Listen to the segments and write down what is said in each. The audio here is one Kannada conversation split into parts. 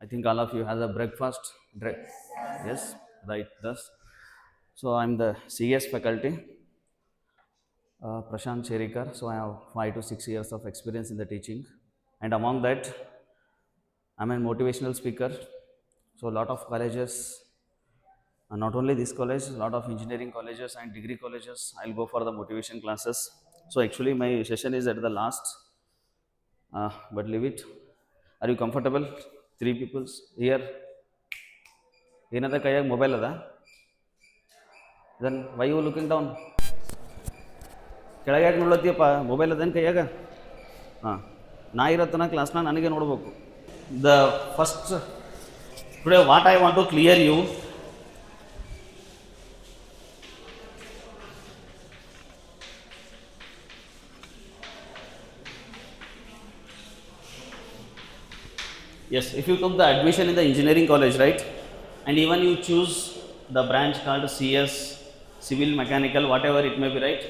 I think all of you have a breakfast. Yes, right. Thus, so I'm the CS faculty, Prashant Cherikar. So I have 5 to 6 years of experience in the teaching, and among that, I'm a motivational speaker. So a lot of colleges, not only this college, a lot of engineering colleges and degree colleges, I'll go for the motivation classes. So actually, my session is at the last, but leave it. Are you comfortable? Three peoples here. ಏನದ ಕೈಯಾಗ ಮೊಬೈಲ್ ಅದ then why you looking down ಕೆಳಗೆ ಯಾಕೆ ನೋಡ್ಲತ್ತೀಯಪ್ಪ ಮೊಬೈಲ್ ಅದೇನು ಕೈಯಾಗ ಹಾಂ ನಾ ಇರತ್ತನ ಕ್ಲಾಸ್ನ ನನಗೆ ನೋಡ್ಬೇಕು the first today what I want to clear you yes if you took the admission in the engineering college right and even you choose the branch called CS civil mechanical whatever it may be right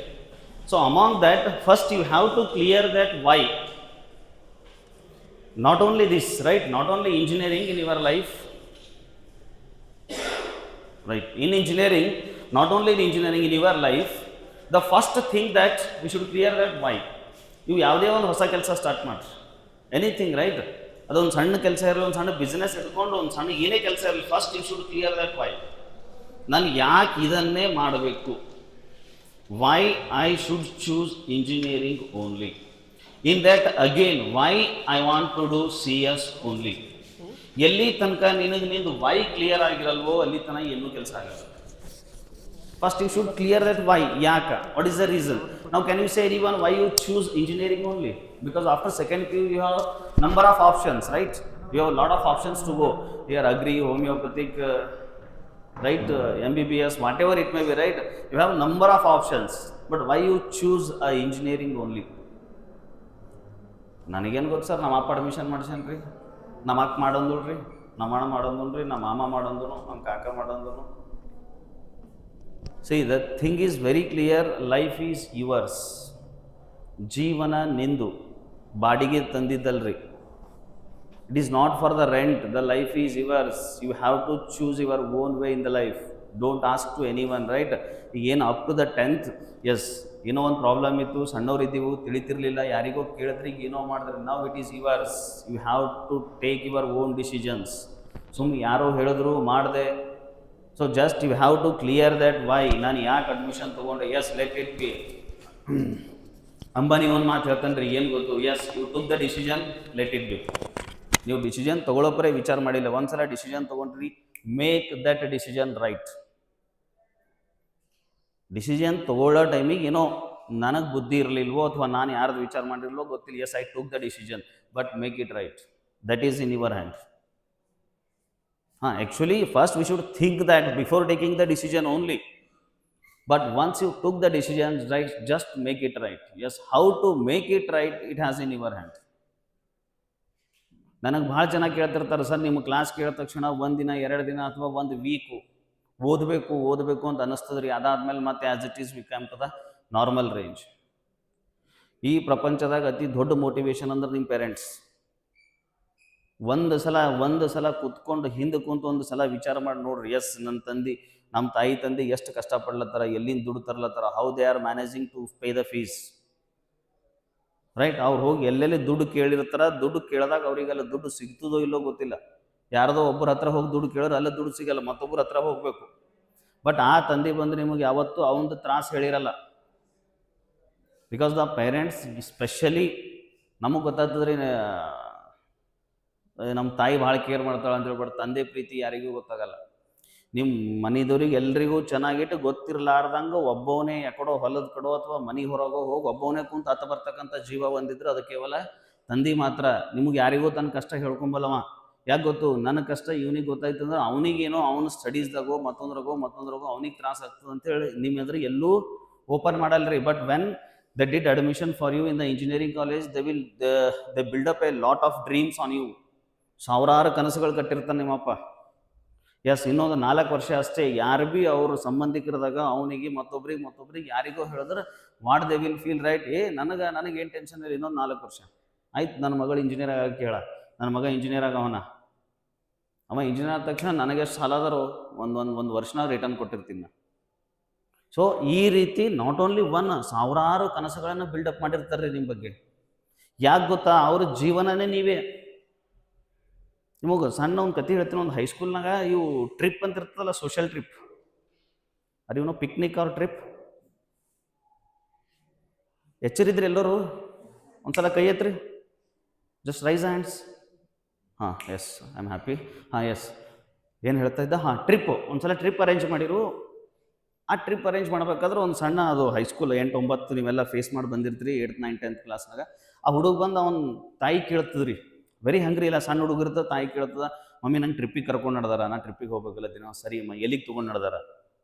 so among that first you have to clear that why not only this right not only engineering in your life right in engineering not only in engineering in your life the first thing that we should clear that why you ಯಾವುದೇ ಒಂದು ಹೊಸ ಕೆಲಸ ಸ್ಟಾರ್ಟ್ ಮಾಡ್ರಿ ಎನಿಥಿಂಗ್ ರೈಟ್ ಅದೊಂದು ಸಣ್ಣ ಕೆಲಸ ಇರಲಿ ಒಂದು ಸಣ್ಣ ಬಿಸ್ನೆಸ್ ಇಟ್ಕೊಂಡು ಒಂದು ಸಣ್ಣ ಏನೇ ಕೆಲಸ ಇರಲಿ first you should clear that why ನಾನು ಯಾಕೆ ಇದನ್ನೇ ಮಾಡಬೇಕು why I should choose engineering only in that again why I want to do CS only ಎಲ್ಲಿ ತನಕ ನಿಂದು ವೈ ಕ್ಲಿಯರ್ ಆಗಿರಲ್ವೋ ಅಲ್ಲಿ ತನಕ ಏನೂ ಕೆಲಸ ಆಗಲ್ಲ first you should clear that why ಯಾಕೆ what is the reason now can you say anyone why you choose engineering only because after second PU you have number of options right you have a lot of options to go here agri homeopathic right MBBS whatever it may be right you have number of options but why you choose engineering only ನನಗೇನು ಗೊತ್ತು ಸರ್ ನಮ್ಮ ಅಪ್ಪ ಅಡ್ಮಿಷನ್ ಮಾಡ್ಸೇನ್ರಿ ನಮ್ಮ ಅಕ್ಕ ಮಾಡೋಂದ್ರಿ ನಮ್ಮ ಅಣ್ಣ ಮಾಡೋಂದ್ರಿ ನಮ್ಮ ಮಾಮ ಮಾಡೋಂದ್ರು ನಮ್ಮ ಕಾಕ ಮಾಡೋಂದ್ರು See, the thing is very clear, life is yours. ಜೀವನ ನಿಂದು ಬಾಡಿಗೆ ತಂದಿದ್ದಲ್ರಿ it is not for the rent the life is yours you have to choose your own way in the life don't ask to any one right ಏನು up to the 10th yes ಏನೋ ಒಂದು ಪ್ರಾಬ್ಲಮ್ ಇತ್ತು ಸಣ್ಣವರಿದ್ದೀವು ತಿಳಿತಿರ್ಲಿಲ್ಲ ಯಾರಿಗೋ ಕೇಳಿದ್ರೆ ಈಗ ಏನೋ ಮಾಡಿದ್ರೆ ನಾವು it is yours you have to take your own decisions ಸುಮ್ಮನೆ ಯಾರೋ ಹೇಳಿದ್ರು ಮಾಡಿದೆ so just you have to clear that why ನಾನು ಯಾಕೆ ಅಡ್ಮಿಷನ್ ತೊಗೊಂಡೆ yes let it be Ambani ಒಂದು ಮಾತು ಹೇಳ್ತಾನೆ ಏನು ಗೊತ್ತು yes you took the decision let it be ನೀವು ಡಿಸಿಷನ್ ತೊಗೊಳೋಪರೆ ವಿಚಾರ ಮಾಡಿಲ್ಲ ಒಂದ್ಸಲ ಡಿಸಿಷನ್ ತೊಗೊಂಡ್ರಿ make that decision right decision ತೊಗೊಳ್ಳೋ ಟೈಮಿಗೆ ಏನೋ ನನಗೆ ಬುದ್ಧಿ ಇರಲಿಲ್ವೋ ಅಥವಾ ನಾನು ಯಾರ್ದು ವಿಚಾರ ಮಾಡಿರಲೋ ಗೊತ್ತಿಲ್ಲ yes I took the decision but make it right that is in your hand actually first we should think that before taking the decision only but once you took the decision right just make it right yes how to make it right it has in your hand ನನಗೆ ಭಾಳ ಜನ ಕೇಳ್ತಿರ್ತಾರೆ ಸರ್ ನಿಮ್ಮ ಕ್ಲಾಸ್ ಕೇಳಿದ ತಕ್ಷಣ ಒಂದು ದಿನ 2 ದಿನ ಅಥವಾ ಒಂದು ವೀಕು ಓದಬೇಕು ಅಂತ ಅನ್ನಿಸ್ತದ್ರಿ ಅದಾದ್ಮೇಲೆ ಮತ್ತೆ as it is we come to the normal range ಈ ಪ್ರಪಂಚದಾಗ ಅತಿ ದೊಡ್ಡ ಮೋಟಿವೇಶನ್ ಅಂದ್ರೆ ನಿಮ್ಮ ಪೇರೆಂಟ್ಸ್ ಒಂದು ಸಲ ಕೂತ್ಕೊಂಡು ಹಿಂದೆ ಕುಂತು ಒಂದು ಸಲ ವಿಚಾರ ಮಾಡಿ ನೋಡ್ರಿ ಎಸ್ ನಮ್ಮ ತಾಯಿ ತಂದೆ ಎಷ್ಟು ಕಷ್ಟಪಡ್ಲತ್ತಾರ ಎಲ್ಲಿಂದ ದುಡ್ಡು ತರ್ಲತ್ತಾರ how they are managing to pay the fees right ಅವ್ರು ಹೋಗಿ ಎಲ್ಲೆಲ್ಲಿ ದುಡ್ಡು ಕೇಳಿರ್ತಾರ ದುಡ್ಡು ಕೇಳಿದಾಗ ಅವರಿಗೆಲ್ಲ ದುಡ್ಡು ಸಿಗ್ತದೋ ಇಲ್ಲೋ ಗೊತ್ತಿಲ್ಲ ಯಾರ್ದೋ ಒಬ್ಬರ ಹತ್ರ ಹೋಗಿ ದುಡ್ಡು ಕೇಳಿದ್ರೆ ಅಲ್ಲೇ ದುಡ್ಡು ಸಿಗಲ್ಲ ಮತ್ತೊಬ್ಬರ ಹತ್ರ ಹೋಗಬೇಕು ಬಟ್ ಆ ತಂದೆ ಬಂದು ನಿಮಗೆ ಯಾವತ್ತೂ ಅವನದು ತ್ರಾಸು ಹೇಳಿರಲ್ಲ ಬಿಕಾಸ್ ದ ಪೇರೆಂಟ್ಸ್ ಸ್ಪೆಷಲಿ ನಮಗೆ ಗೊತ್ತಾಗ್ತದ್ರಿ ನಮ್ಮ ತಾಯಿ ಭಾಳ ಕೇರ್ ಮಾಡ್ತಾಳೆ ಅಂತ ಹೇಳ್ಬಿಟ್ಟು ತಂದೆ ಪ್ರೀತಿ ಯಾರಿಗೂ ಗೊತ್ತಾಗಲ್ಲ ನಿಮ್ಮ ಮನೆದವ್ರಿಗೆ ಎಲ್ರಿಗೂ ಚೆನ್ನಾಗಿಟ್ಟು ಗೊತ್ತಿರಲಾರ್ದಂಗೆ ಒಬ್ಬವನೇ ಯಾಕಡೋ ಹೊಲದ ಕಡೋ ಅಥವಾ ಮನೆ ಹೊರಗೋ ಹೋಗಿ ಒಬ್ಬವನೇ ಕುಂತು ಹತ್ತ ಬರ್ತಕ್ಕಂಥ ಜೀವ ಒಂದಿದ್ರೆ ಅದು ಕೇವಲ ತಂದೆ ಮಾತ್ರ ನಿಮ್ಗೆ ಯಾರಿಗೂ ತನ್ನ ಕಷ್ಟ ಹೇಳ್ಕೊಂಬಲ್ಲವ ಯಾಕೆ ಗೊತ್ತು ನನ್ನ ಕಷ್ಟ ಇವನಿಗೆ ಗೊತ್ತಾಯ್ತು ಅಂದ್ರೆ ಅವನಿಗೇನೋ ಅವನ ಸ್ಟಡೀಸ್ದಾಗೋ ಮತ್ತೊಂದ್ರಾಗೋ ಅವನಿಗೆ ತ್ರಾಸ ಆಗ್ತದೆ ಅಂತೇಳಿ ನಿಮ್ಮ ಎದುರು ಎಲ್ಲೂ ಓಪನ್ ಮಾಡಲ್ರಿ but when they did admission for you in the engineering college they build up a lot of dreams on you ಸಾವಿರಾರು ಕನಸುಗಳು ಕಟ್ಟಿರ್ತಾನೆ ನಿಮ್ಮಪ್ಪ ಎಸ್ ಇನ್ನೊಂದು 4 ವರ್ಷ ಅಷ್ಟೇ ಯಾರು ಭೀ ಅವರು ಸಂಬಂಧಿಕರದಾಗ ಅವನಿಗೆ ಮತ್ತೊಬ್ರಿಗೆ ಯಾರಿಗೋ ಹೇಳಿದ್ರೆ what they will feel right ನನಗೇನು ಟೆನ್ಷನ್ ಇಲ್ಲ ಇನ್ನೊಂದು 4 ವರ್ಷ ಆಯ್ತು ನನ್ನ ಮಗಳು ಇಂಜಿನಿಯರ್ ಆಗಿ ಕೇಳ ನನ್ನ ಮಗ ಇಂಜಿನಿಯರ್ ಆಗವನ ಅವ ಇಂಜಿನಿಯರ್ ಆದ ತಕ್ಷಣ ನನಗೆ ಎಷ್ಟು ಸಾಲ ಅದಾರೋ ಒಂದು ವರ್ಷನಾಗ ರಿಟರ್ನ್ ಕೊಟ್ಟಿರ್ತೀನಿ ನಾನು. ಸೊ ಈ ರೀತಿ ನಾಟ್ ಓನ್ಲಿ ಒನ್, ಸಾವಿರಾರು ಕನಸುಗಳನ್ನು ಬಿಲ್ಡಪ್ ಮಾಡಿರ್ತಾರೆ ನಿಮ್ಮ ಬಗ್ಗೆ. ಯಾಕೆ ಗೊತ್ತಾ, ಅವ್ರ ಜೀವನನೇ ನೀವೇ. ನಿಮಗೆ ಸಣ್ಣ ಒಂದು ಕತೆ ಹೇಳ್ತೀನಿ. ಒಂದು ಹೈಸ್ಕೂಲ್ನಾಗ ಇವು ಟ್ರಿಪ್ ಅಂತ ಇರ್ತದಲ್ಲ, ಸೋಷಿಯಲ್ ಟ್ರಿಪ್, ಅದು ಇವನು ಪಿಕ್ನಿಕ್ ಅವ್ರ ಟ್ರಿಪ್. ಎಚ್ಚರಿದ್ರಿ ಎಲ್ಲರೂ? ಒಂದ್ಸಲ ಕೈ ಎತ್ರಿ, ಜಸ್ಟ್ ರೈಸ್ ಹ್ಯಾಂಡ್ಸ್. ಹಾಂ, ಎಸ್, ಐ ಆಮ್ ಹ್ಯಾಪಿ. ಹಾಂ, ಎಸ್, ಏನು ಹೇಳ್ತಾ ಇದ್ದ? ಹಾಂ, ಟ್ರಿಪ್ಪು. ಒಂದ್ಸಲ ಟ್ರಿಪ್ ಅರೇಂಜ್ ಮಾಡಿರು. ಆ ಟ್ರಿಪ್ ಅರೇಂಜ್ ಮಾಡ್ಬೇಕಾದ್ರೆ ಒಂದು ಸಣ್ಣ, ಅದು ಹೈಸ್ಕೂಲ್ 8, 9 ನೀವೆಲ್ಲ ಫೇಸ್ ಮಾಡಿ ಬಂದಿರ್ತೀರಿ, 8th, 9th, 10th ಕ್ಲಾಸ್ನಾಗ. ಆ ಹುಡುಗ ಬಂದು ಅವನ ತಾಯಿ ಕೇಳ್ತದ್ರಿ, ವೆರಿ ಹಂಗ್ರಿ ಇಲ್ಲ, ಸಣ್ಣ ಹುಡುಗಿರ್ತದೆ, ತಾಯಿ ಕೇಳ್ತದ, ಮಮ್ಮಿ ನಂಗೆ ಟ್ರಿಪ್ಪಿಗೆ ಕರ್ಕೊಂಡು ನಡೆದಾರ, ನಾ ಟ್ರಿಪ್ಪಿಗೆ ಹೋಗ್ಬೇಕಲ್ಲ ದಿನ. ಸರಿ ಅಮ್ಮ, ಎಲ್ಲಿಗೆ ತೊಗೊಂಡು ನಡೆದಾರ?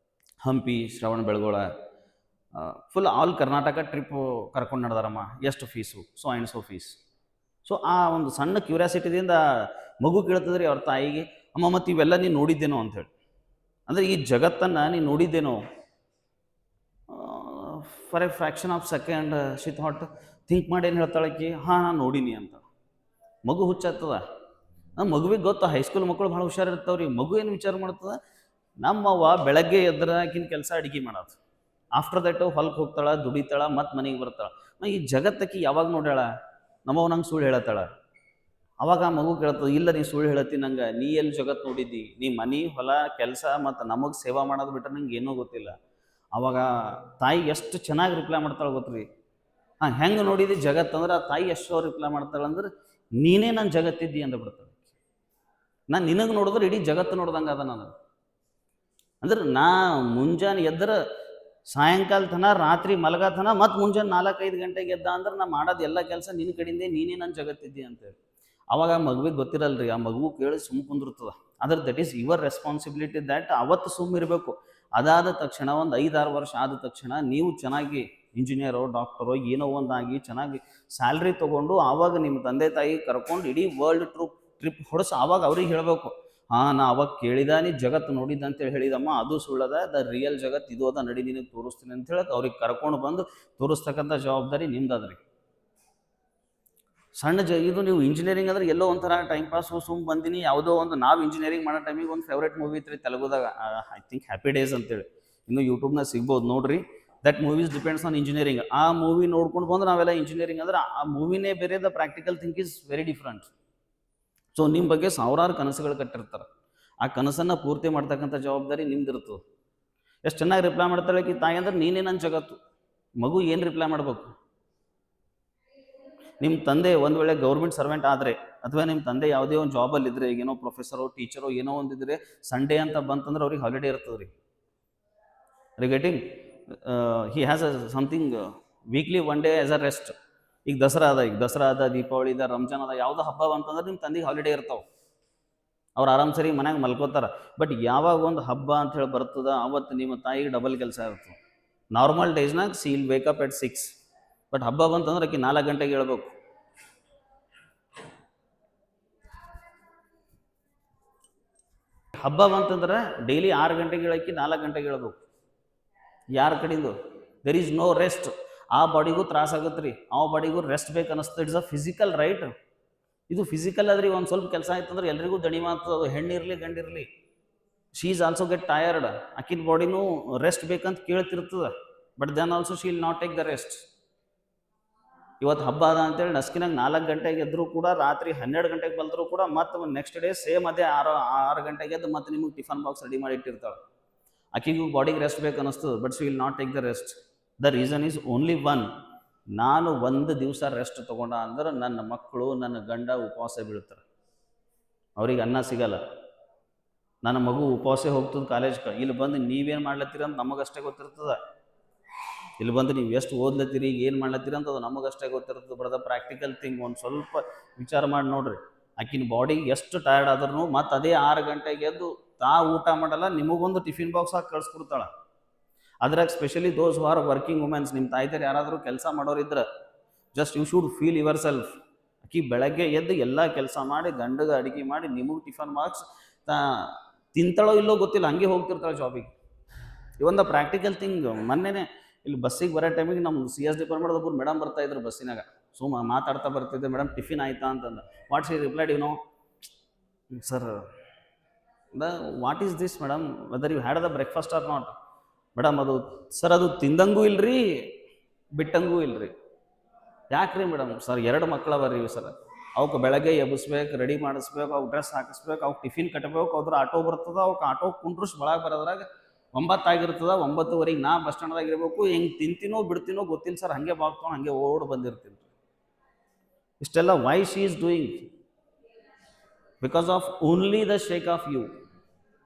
Hampi, Shravana Belagola, full all Karnataka trip ಕರ್ಕೊಂಡು ನಡೆದಾರಮ್ಮ. ಎಷ್ಟು fees? So and so fees. So ಆ ಒಂದು ಸಣ್ಣ ಕ್ಯೂರಿಯಾಸಿಟಿದಿಂದ ಮಗು ಕೇಳ್ತದ್ರಿ ಅವ್ರ ತಾಯಿಗೆ, ಅಮ್ಮ ಮತ್ತು ಇವೆಲ್ಲ ನೀನು ನೋಡಿದ್ದೇನೋ ಅಂಥೇಳಿ. ಅಂದರೆ ಈ ಜಗತ್ತನ್ನು ನೀನು ನೋಡಿದ್ದೇನೋ? For a fraction of second she thought, think ಮಾಡಿ ಏನು ಹೇಳ್ತಾಳಕ್ಕಿ, ಹಾಂ ನಾನು ನೋಡೀನಿ ಅಂತ. ಮಗು ಹುಚ್ಚಾಗ್ತದ. ನಮ್ಮ ಮಗುವಿಗೆ ಗೊತ್ತಾ, ಹೈಸ್ಕೂಲ್ ಮಕ್ಕಳು ಭಾಳ ಹುಷಾರಿರ್ತಾವ್ರಿ. ಮಗು ಏನು ವಿಚಾರ ಮಾಡ್ತದ, ನಮ್ಮವ್ವ ಬೆಳಗ್ಗೆ ಎದ್ರೆ ಆಕಿನ ಕೆಲಸ ಅಡುಗೆ ಮಾಡೋದು, ಆಫ್ಟರ್ ದಟ್ ಹೊಲಕ್ಕೆ ಹೋಗ್ತಾಳ, ದುಡಿತಾಳ, ಮತ್ತು ಮನೆಗೆ ಬರ್ತಾಳ. ಈ ಜಗತ್ತಕ್ಕಿ ಯಾವಾಗ ನೋಡ್ಯಾಳ? ನಮ್ಮವ್ ನಂಗೆ ಸುಳ್ಳು ಹೇಳತ್ತಾಳ. ಅವಾಗ ಆ ಮಗು ಕೇಳ್ತದೆ, ಇಲ್ಲ ನೀ ಸುಳ್ಳು ಹೇಳತ್ತಿ ನಂಗೆ, ನೀ ಎಲ್ಲಿ ಜಗತ್ತು ನೋಡಿದ್ದಿ? ನೀ ಮನೆ ಹೊಲ ಕೆಲಸ ಮತ್ತು ನಮಗೆ ಸೇವಾ ಮಾಡೋದು ಬಿಟ್ಟರೆ ನಂಗೆ ಏನೂ ಗೊತ್ತಿಲ್ಲ. ಅವಾಗ ತಾಯಿ ಎಷ್ಟು ಚೆನ್ನಾಗಿ ರಿಪ್ಲೈ ಮಾಡ್ತಾಳೆ ಗೊತ್ತ್ರಿ. ಹಾಂ, ಹೆಂಗೆ ನೋಡಿದಿ ಜಗತ್ತು ಅಂದ್ರೆ, ಆ ತಾಯಿ ಎಷ್ಟು ರಿಪ್ಲೈ ಮಾಡ್ತಾಳೆ ಅಂದ್ರೆ, ನೀನೇ ನನ್ನ ಜಗತ್ತಿದ್ದಿ ಅಂತ ಬಿಡ್ತಾಳೆ. ನಾನು ನಿನಗೆ ನೋಡಿದ್ರೆ ಇಡೀ ಜಗತ್ತು ನೋಡ್ದಂಗೆ ಅದ ನಾನು. ಅಂದ್ರೆ ನಾ ಮುಂಜಾನೆ ಎದ್ರೆ ಸಾಯಂಕಾಲ ತನ, ರಾತ್ರಿ ಮಲಗತನ, ಮತ್ತು ಮುಂಜಾನೆ 4-5 ಗಂಟೆಗೆ ಎದ್ದ ಅಂದ್ರೆ ನಾ ಮಾಡೋದು ಎಲ್ಲ ಕೆಲಸ ನಿನ್ನ ಕಡೆಯಿಂದ, ನೀನೇ ನನ್ನ ಜಗತ್ತಿದ್ದಿ ಅಂತೇಳಿ. ಅವಾಗ ಆ ಮಗುವಿಗೆ ಗೊತ್ತಿರಲ್ರಿ, ಆ ಮಗು ಕೇಳಿ ಸುಮ್ಮ ಕುಂದಿರ್ತದ. ಅದ್ರ that is your responsibility that ಅವತ್ತು ಸುಮ್ಮ ಇರಬೇಕು. ಅದಾದ ತಕ್ಷಣ ಒಂದು 5-6 ವರ್ಷ ಆದ ತಕ್ಷಣ ನೀವು ಚೆನ್ನಾಗಿ ಇಂಜಿನಿಯರೋ ಡಾಕ್ಟರೋ ಏನೋ ಒಂದಾಗಿ ಚೆನ್ನಾಗಿ ಸ್ಯಾಲ್ರಿ ತೊಗೊಂಡು, ಆವಾಗ ನಿಮ್ಮ ತಂದೆ ತಾಯಿ ಕರ್ಕೊಂಡು ಇಡೀ ವರ್ಲ್ಡ್ ಟ್ರಿಪ್ ಹೊಡೆಸಿ ಆವಾಗ ಅವ್ರಿಗೆ ಹೇಳಬೇಕು, ಹಾಂ ನಾ ಅವಾಗ ಕೇಳಿದ, ನೀ ಜಗತ್ತು ನೋಡಿದ್ದ ಅಂತೇಳಿ ಹೇಳಿದಮ್ಮ, ಅದು ಸುಳ್ಳದ, ದ ರಿಯಲ್ ಜಗತ್ತು ಇದು ಅದ, ನಡಿ ನಿನಗೆ ತೋರಿಸ್ತೀನಿ ಅಂತ ಹೇಳಕ್ಕೆ ಅವ್ರಿಗೆ ಕರ್ಕೊಂಡು ಬಂದು ತೋರಿಸ್ತಕ್ಕಂಥ ಜವಾಬ್ದಾರಿ ನಿಮ್ದದ್ರಿ. ಸಣ್ಣ ಇದು ನೀವು ಇಂಜಿನಿಯರಿಂಗ್ ಅಂದ್ರೆ ಎಲ್ಲೋ ಒಂಥರ ಟೈಮ್ ಪಾಸು ಸುಮ್ಮ ಬಂದಿನಿ. ಯಾವುದೋ ಒಂದು, ನಾವು ಇಂಜಿನಿಯರಿಂಗ್ ಮಾಡೋ ಟೈಮಿಗೆ ಒಂದು ಫೇವ್ರೇಟ್ ಮೂವಿ ಇತ್ತು ರೀ ತೆಲುಗುದಾಗ, ಐ ಥಿಂಕ್ ಹ್ಯಾಪಿ ಡೇಸ್ ಅಂತೇಳಿ, ಇನ್ನು ಯೂಟ್ಯೂಬ್ನಾಗ ಸಿಗ್ಬೋದು ನೋಡ್ರಿ. That movies depends on engineering. ಆ ಮೂವಿ ನೋಡ್ಕೊಂಡು ಬಂದು ನಾವೆಲ್ಲ ಇಂಜಿನಿಯರಿಂಗ್ ಅಂದ್ರೆ ಆ ಮೂವಿನೇ ಬೇರೆ, the practical think is very different. So ನಿಮ್ಮ ಬಗ್ಗೆ ಸಾವಿರಾರು ಕನಸುಗಳು ಕಟ್ಟಿರ್ತಾರೆ. ಆ ಕನಸನ್ನು ಪೂರ್ತಿ ಮಾಡ್ತಕ್ಕಂಥ ಜವಾಬ್ದಾರಿ ನಿಮ್ದಿರ್ತದೆ. ಎಷ್ಟು ಚೆನ್ನಾಗಿ ರಿಪ್ಲೈ ಮಾಡ್ತಾಳೆ ಈ ತಾಯಿ ಅಂದ್ರೆ, ನೀನೇ ನನ್ನ ಜಗತ್ತು. ಮಗು ಏನು ರಿಪ್ಲೈ ಮಾಡ್ಬೇಕು? ನಿಮ್ಮ ತಂದೆ ಒಂದು ವೇಳೆ ಗೌರ್ಮೆಂಟ್ ಸರ್ವೆಂಟ್ ಆದರೆ, ಅಥವಾ ನಿಮ್ಮ ತಂದೆ ಯಾವುದೇ ಒಂದು ಜಾಬಲ್ಲಿ ಇದ್ದರೆ, ಏನೋ ಪ್ರೊಫೆಸರೋ ಟೀಚರೋ ಏನೋ ಒಂದಿದ್ರೆ, ಸಂಡೇ ಅಂತ ಬಂತಂದ್ರೆ ಅವ್ರಿಗೆ ಹಾಲಿಡೇ ಇರ್ತದೆ ರೀ. Getting he has a something weekly 1 day as a rest. ಈಗ ದಸರಾ ಅದ, ದೀಪಾವಳಿ ಅದ, ರಂಜಾನ್ ಅದ, ಯಾವುದೋ ಹಬ್ಬ ಬಂತಂದ್ರೆ ನಿಮ್ಮ ತಂದೆಗೆ ಹಾಲಿಡೇ ಇರ್ತಾವೆ. ಅವ್ರು ಆರಾಮ್ ಸರಿ ಮನ್ಯಾಗ ಮಲ್ಕೋತಾರೆ. ಬಟ್ ಯಾವಾಗ ಒಂದು ಹಬ್ಬ ಅಂತ ಹೇಳಿ ಬರ್ತದ, ಅವತ್ತು ನಿಮ್ಮ ತಾಯಿಗೆ ಡಬಲ್ ಕೆಲಸ ಇರ್ತದೆ. ನಾರ್ಮಲ್ ಡೇಸ್ನಾಗ ಸೀಲ್ ವೇಕಪ್ ಎಟ್ 6, ಬಟ್ ಹಬ್ಬ ಬಂತಂದ್ರೆ ಆಕೆ 4 ಗಂಟೆಗೆ ಹೇಳ್ಬೇಕು. ಹಬ್ಬ ಬಂತಂದ್ರೆ ಡೈಲಿ 6 ಗಂಟೆಗೆ ಹೇಳಕ್ಕೆ 4 ಗಂಟೆಗೆ ಹೇಳ್ಬೇಕು. ಯಾರ ಕಡೆಯಿಂದ? There is no rest. ಆ ಬಾಡಿಗೂ ತ್ರಾಸ ಆಗುತ್ತೆ ರೀ, ಆ ಬಾಡಿಗೂ ರೆಸ್ಟ್ ಬೇಕು ಅನ್ನಿಸ್ತದೆ. It's a physical right. ಇದು ಫಿಸಿಕಲ್ ಅದ್ರಿ. ಒಂದು ಸ್ವಲ್ಪ ಕೆಲಸ ಆಯ್ತಂದ್ರೆ ಎಲ್ರಿಗೂ ದಣಿ ಮಾತದ, ಅದು ಹೆಣ್ಣಿರಲಿ ಗಂಡಿರಲಿ. She is also get tired. ಆಕಿನ ಬಾಡಿನೂ ರೆಸ್ಟ್ ಬೇಕಂತ ಕೇಳ್ತಿರ್ತದೆ. But then also she will not take the rest. ಇವತ್ತು ಹಬ್ಬ ಅದ ಅಂತೇಳಿ ನಸ್ಕಿನಾಗ 4 ಗಂಟೆಗೆ ಎದ್ರೂ ಕೂಡ, ರಾತ್ರಿ 12 ಗಂಟೆಗೆ ಬಂದರೂ ಕೂಡ, ಮತ್ತು ನೆಕ್ಸ್ಟ್ ಡೇ ಸೇಮ್ ಅದೇ 6 ಗಂಟೆಗೆ ಎದ್ದು ಮತ್ತೆ ನಿಮಗೆ ಟಿಫನ್ ಬಾಕ್ಸ್ ರೆಡಿ ಮಾಡಿ ಇಟ್ಟಿರ್ತಾಳೆ. ಆಕಿಗೂ ಬಾಡಿಗೆ ರೆಸ್ಟ್ ಬೇಕು ಅನ್ನಿಸ್ತದೆ, but she will not take the rest. The reason is only one, ನಾನು ಒಂದು ದಿವಸ ರೆಸ್ಟ್ ತೊಗೊಂಡ ಅಂದ್ರೆ ನನ್ನ ಮಕ್ಕಳು, ನನ್ನ ಗಂಡ ಉಪವಾಸ ಬೀಳ್ತಾರೆ, ಅವ್ರಿಗೆ ಅನ್ನ ಸಿಗಲ್ಲ. ನನ್ನ ಮಗು ಉಪವಾಸ ಹೋಗ್ತದೆ ಕಾಲೇಜ್ಗೆ. ಇಲ್ಲಿ ಬಂದು ನೀವೇನು ಮಾಡ್ಲತ್ತೀರ ಅಂತ ನಮಗಷ್ಟೇ ಗೊತ್ತಿರ್ತದೆ. ಇಲ್ಲಿ ಬಂದು ನೀವು ಎಷ್ಟು ಓದ್ಲತ್ತೀರಿ, ಏನು ಮಾಡ್ಲತ್ತೀರಿ ಅಂತ ಅದು ನಮಗಷ್ಟೇ ಗೊತ್ತಿರ್ತದೆ. ಬರದ ಪ್ರಾಕ್ಟಿಕಲ್ ಥಿಂಗ್ ಒಂದು ಸ್ವಲ್ಪ ವಿಚಾರ ಮಾಡಿ ನೋಡ್ರಿ. ಆಕಿನ ಬಾಡಿಗೆ ಎಷ್ಟು ಟಯರ್ಡ್ ಆದ್ರೂ ಮತ್ತು ಅದೇ 6 ಗಂಟೆಗೆ ಎದ್ದು ಊಟ ಮಾಡಲ್ಲ, ನಿಮಗೊಂದು ಟಿಫಿನ್ ಬಾಕ್ಸ್ ಹಾಕಿ ಕಳಿಸ್ಕೊಡ್ತಾಳೆ. ಅದ್ರಾಗ specially those who are working womens, ನಿಮ್ಮ ತಾಯ್ತಾರೆ ಯಾರಾದರೂ ಕೆಲಸ ಮಾಡೋರಿದ್ರೆ, just you should feel yourself. ಆಕಿ ಬೆಳಗ್ಗೆ ಎದ್ದು ಎಲ್ಲ ಕೆಲಸ ಮಾಡಿ, ಗಂಡಗೆ ಅಡುಗೆ ಮಾಡಿ, ನಿಮಗೆ ಟಿಫನ್ ಬಾಕ್ಸ್ ತಿಂತಾಳೋ ಇಲ್ಲೋ ಗೊತ್ತಿಲ್ಲ, ಹಂಗೆ ಹೋಗ್ತಿರ್ತಾಳೆ ಜಾಬಿಗೆ. ಇವೊಂದು ಪ್ರಾಕ್ಟಿಕಲ್ ಥಿಂಗ್. ಮೊನ್ನೆನೇ ಇಲ್ಲಿ ಬಸ್ಸಿಗೆ ಬರೋ ಟೈಮಿಗೆ ನಮ್ಮ CS ಡಿಪಾರ್ಟ್ಮೆಂಟ್ ಒಬ್ಬರು ಮೇಡಮ್ ಬರ್ತಾಯಿದ್ರು ಬಸ್ಸಿನಾಗ. ಮಾತಾಡ್ತಾ ಬರ್ತಿದ್ದೆ, ಮೇಡಮ್ ಟಿಫಿನ್ ಆಯ್ತಾ ಅಂತಂದು. What she replied, sir the what is this madam, whether you had the breakfast or not. Madam ಅದು ಸರ್ ಅದು ತಿಂದಂಗೂ ಇಲ್ರಿ ಬಿಟ್ಟಂಗೂ ಇಲ್ರಿ. ಯಾಕ್ರಿ ಮೇಡಮ್? ಸರ್ 2 ಮಕ್ಕಳವ ರೀ ಸರ್, ಅವಕ್ಕೆ ಬೆಳಗ್ಗೆ ಎಬ್ಬಿಸ್ಬೇಕು, ರೆಡಿ ಮಾಡಿಸ್ಬೇಕು, ಅವ್ಕೆ ಡ್ರೆಸ್ ಹಾಕಿಸ್ಬೇಕು, ಅವ್ಕೆ ಟಿಫಿನ್ ಕಟ್ಟಬೇಕು, ಅದ್ರ ಆಟೋ ಬರ್ತದ, ಅವ್ಕೆ ಆಟೋ ಕುಂಡ್ರಿಸ್ ಒಳಗೆ ಬರೋದ್ರಾಗ 9 ಆಗಿರ್ತದ. 9:15 ನಾ ಬಸ್ ಸ್ಟ್ಯಾಂಡ್ದಾಗ ಇರಬೇಕು. ಹೆಂಗೆ ತಿಂತೀನೋ ಬಿಡ್ತೀನೋ ಗೊತ್ತಿಲ್ಲ ಸರ್, ಹಾಗೆ ಬಾಗ್ತಾವ ಹಾಗೆ ಓಡ್ ಬಂದಿರ್ತೀನಿ. ಇಷ್ಟೆಲ್ಲ why she is doing? Because of only the sake of you.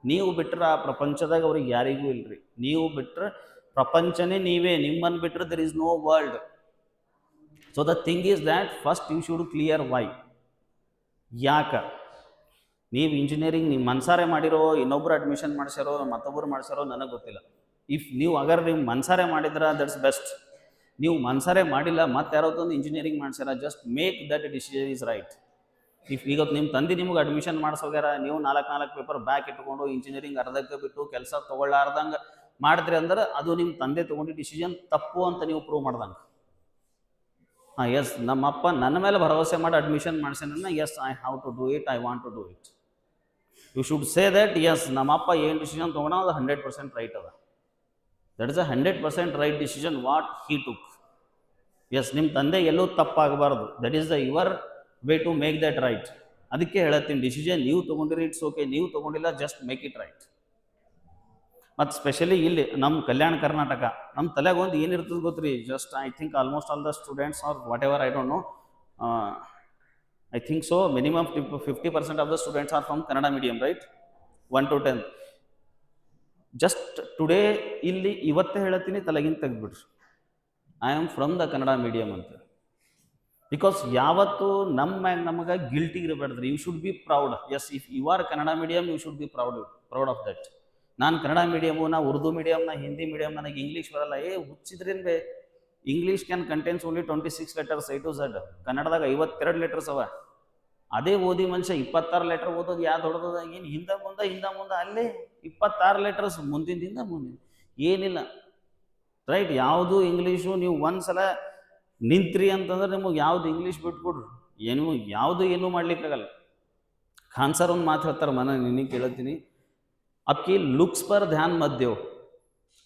ನೀವು ಬಿಟ್ಟರೆ ಆ ಪ್ರಪಂಚದಾಗ ಅವ್ರಿಗೆ ಯಾರಿಗೂ ಇಲ್ರಿ. ನೀವು ಬಿಟ್ಟರೆ ಪ್ರಪಂಚನೇ ನೀವೇ, ನಿಮ್ಮನ್ನು ಬಿಟ್ಟರೆ there is no world. So the thing is that first you should clear why. ಯಾಕೆ ನೀವು ಇಂಜಿನಿಯರಿಂಗ್ ನೀವು ಮನ್ಸಾರೆ ಮಾಡಿರೋ, ಇನ್ನೊಬ್ರು ಅಡ್ಮಿಷನ್ ಮಾಡಿಸ್ಯಾರೋ, ಮತ್ತೊಬ್ಬರು ಮಾಡಿಸ್ಯಾರೋ ನನಗೆ ಗೊತ್ತಿಲ್ಲ. ಇಫ್ ನೀವು ಅಗರ್ ನೀವು ಮನ್ಸಾರೆ ಮಾಡಿದ್ರೆ ದಟ್ಸ್ ಬೆಸ್ಟ್. ನೀವು ಮನ್ಸಾರೆ ಮಾಡಿಲ್ಲ, ಮತ್ತೆ ಯಾರೊಂದು ಇಂಜಿನಿಯರಿಂಗ್ ಮಾಡ್ಸ್ಯಾರ, just make that decision is right. If ಈಗ ನಿಮ್ಮ ತಂದೆ ನಿಮ್ಗೆ ಅಡ್ಮಿಷನ್ ಮಾಡಿಸೋಗ್ಯಾರ, ನೀವು 4 ಪೇಪರ್ ಬ್ಯಾಕ್ ಇಟ್ಕೊಂಡು ಇಂಜಿನಿಯರಿಂಗ್ ಅರ್ಧಕ್ಕೆ ಬಿಟ್ಟು ಕೆಲಸ ತೊಗೊಳ್ಳಾರ್ದಂಗೆ ಮಾಡಿದ್ರಿ ಅಂದ್ರೆ ಅದು ನಿಮ್ಮ ತಂದೆ ತೊಗೊಂಡು ಡಿಸಿಷನ್ ತಪ್ಪು ಅಂತ ನೀವು ಪ್ರೂವ್ ಮಾಡ್ದಂಗೆ. ಹಾಂ, ಎಸ್ ನಮ್ಮಪ್ಪ ನನ್ನ ಮೇಲೆ ಭರವಸೆ ಮಾಡಿ ಅಡ್ಮಿಷನ್ ಮಾಡ್ಸೇನ, yes I have to do it, I want to do it. You should say that yes ನಮ್ಮಪ್ಪ ಏನು ಡಿಸಿಷನ್ ತೊಗೊಂಡ ಅದು 100% ರೈಟ್ ಅದ. That is a 100% right decision what he took. Yes ನಿಮ್ಮ ತಂದೆ ಎಲ್ಲೂ ತಪ್ಪಾಗಬಾರ್ದು. That is the your way to make that right. ಅದಕ್ಕೆ ಹೇಳತ್ತೀನಿ, ಡಿಸಿಷನ್ ನೀವು ತೊಗೊಂಡಿರಿ ಇಟ್ಸ್ ಓಕೆ, ನೀವು ತೊಗೊಂಡಿಲ್ಲ ಜಸ್ಟ್ ಮೇಕ್ ಇಟ್ ರೈಟ್. ಮತ್ತು ಸ್ಪೆಷಲಿ ಇಲ್ಲಿ ನಮ್ಮ ಕಲ್ಯಾಣ ಕರ್ನಾಟಕ, ನಮ್ಮ ತಲೆಗೆ ಒಂದು ಏನಿರ್ತದೆ ಗೊತ್ತ್ರಿ, just I think almost all the students are whatever I don't know, I think so minimum 50% of the students are from Kannada medium, right? 1 to 10. Just today ಇಲ್ಲಿ ಇವತ್ತೇ ಹೇಳತ್ತೀನಿ, ತಲೆಗಿಂತ ತೆಗೆದ್ಬಿಡ್ರಿ, I am from the Kannada medium ಅಂತ. ಬಿಕಾಸ್ ಯಾವತ್ತು ನಮಗೆ ಗಿಲ್ಟಿ ಇರಬಾರ್ದ್ರಿ. You should be proud. Yes, if you are Kannada medium you should be proud of that. ನಾನು ಕನ್ನಡ ಮೀಡಿಯಮು, ನಾ ಉರ್ದು ಮೀಡಿಯಮ್, ನಾ ಹಿಂದಿ ಮೀಡಿಯಮ್, ನನಗೆ ಇಂಗ್ಲೀಷ್ ಬರಲ್ಲ. ಹುಚ್ಚಿದ್ರೇನು ಬೇ? English can contains only 26 letters A to Z. ಕನ್ನಡದಾಗ 52 letters ಅವ. ಅದೇ ಓದಿ ಮನುಷ್ಯ 26 letter ಓದೋದು ಯಾವ್ದು ಹೊಡೆದ? ಏನು ಹಿಂದೆ ಮುಂದೆ ಅಲ್ಲೇ 26 letters ಮುಂದಿಂದ ಏನಿಲ್ಲ, ರೈಟ್? ಯಾವುದು ಇಂಗ್ಲೀಷು ನೀವು ಒಂದ್ಸಲ ನಿಂತ್ರಿ ಅಂತಂದ್ರೆ ನಿಮಗೆ ಯಾವ್ದು ಇಂಗ್ಲೀಷ್ ಬಿಟ್ಕೊಡ್ರಿ, ಏನೂ ಮಾಡ್ಲಿಕ್ಕಾಗಲ್ಲ. ಖಾನ್ ಸರ್ ಒಂದು ಮಾತು ಹೇಳ್ತಾರೆ, ನಿನಗೆ ಕೇಳತ್ತೀನಿ, आपके लुक्स पर ध्यान मत दो,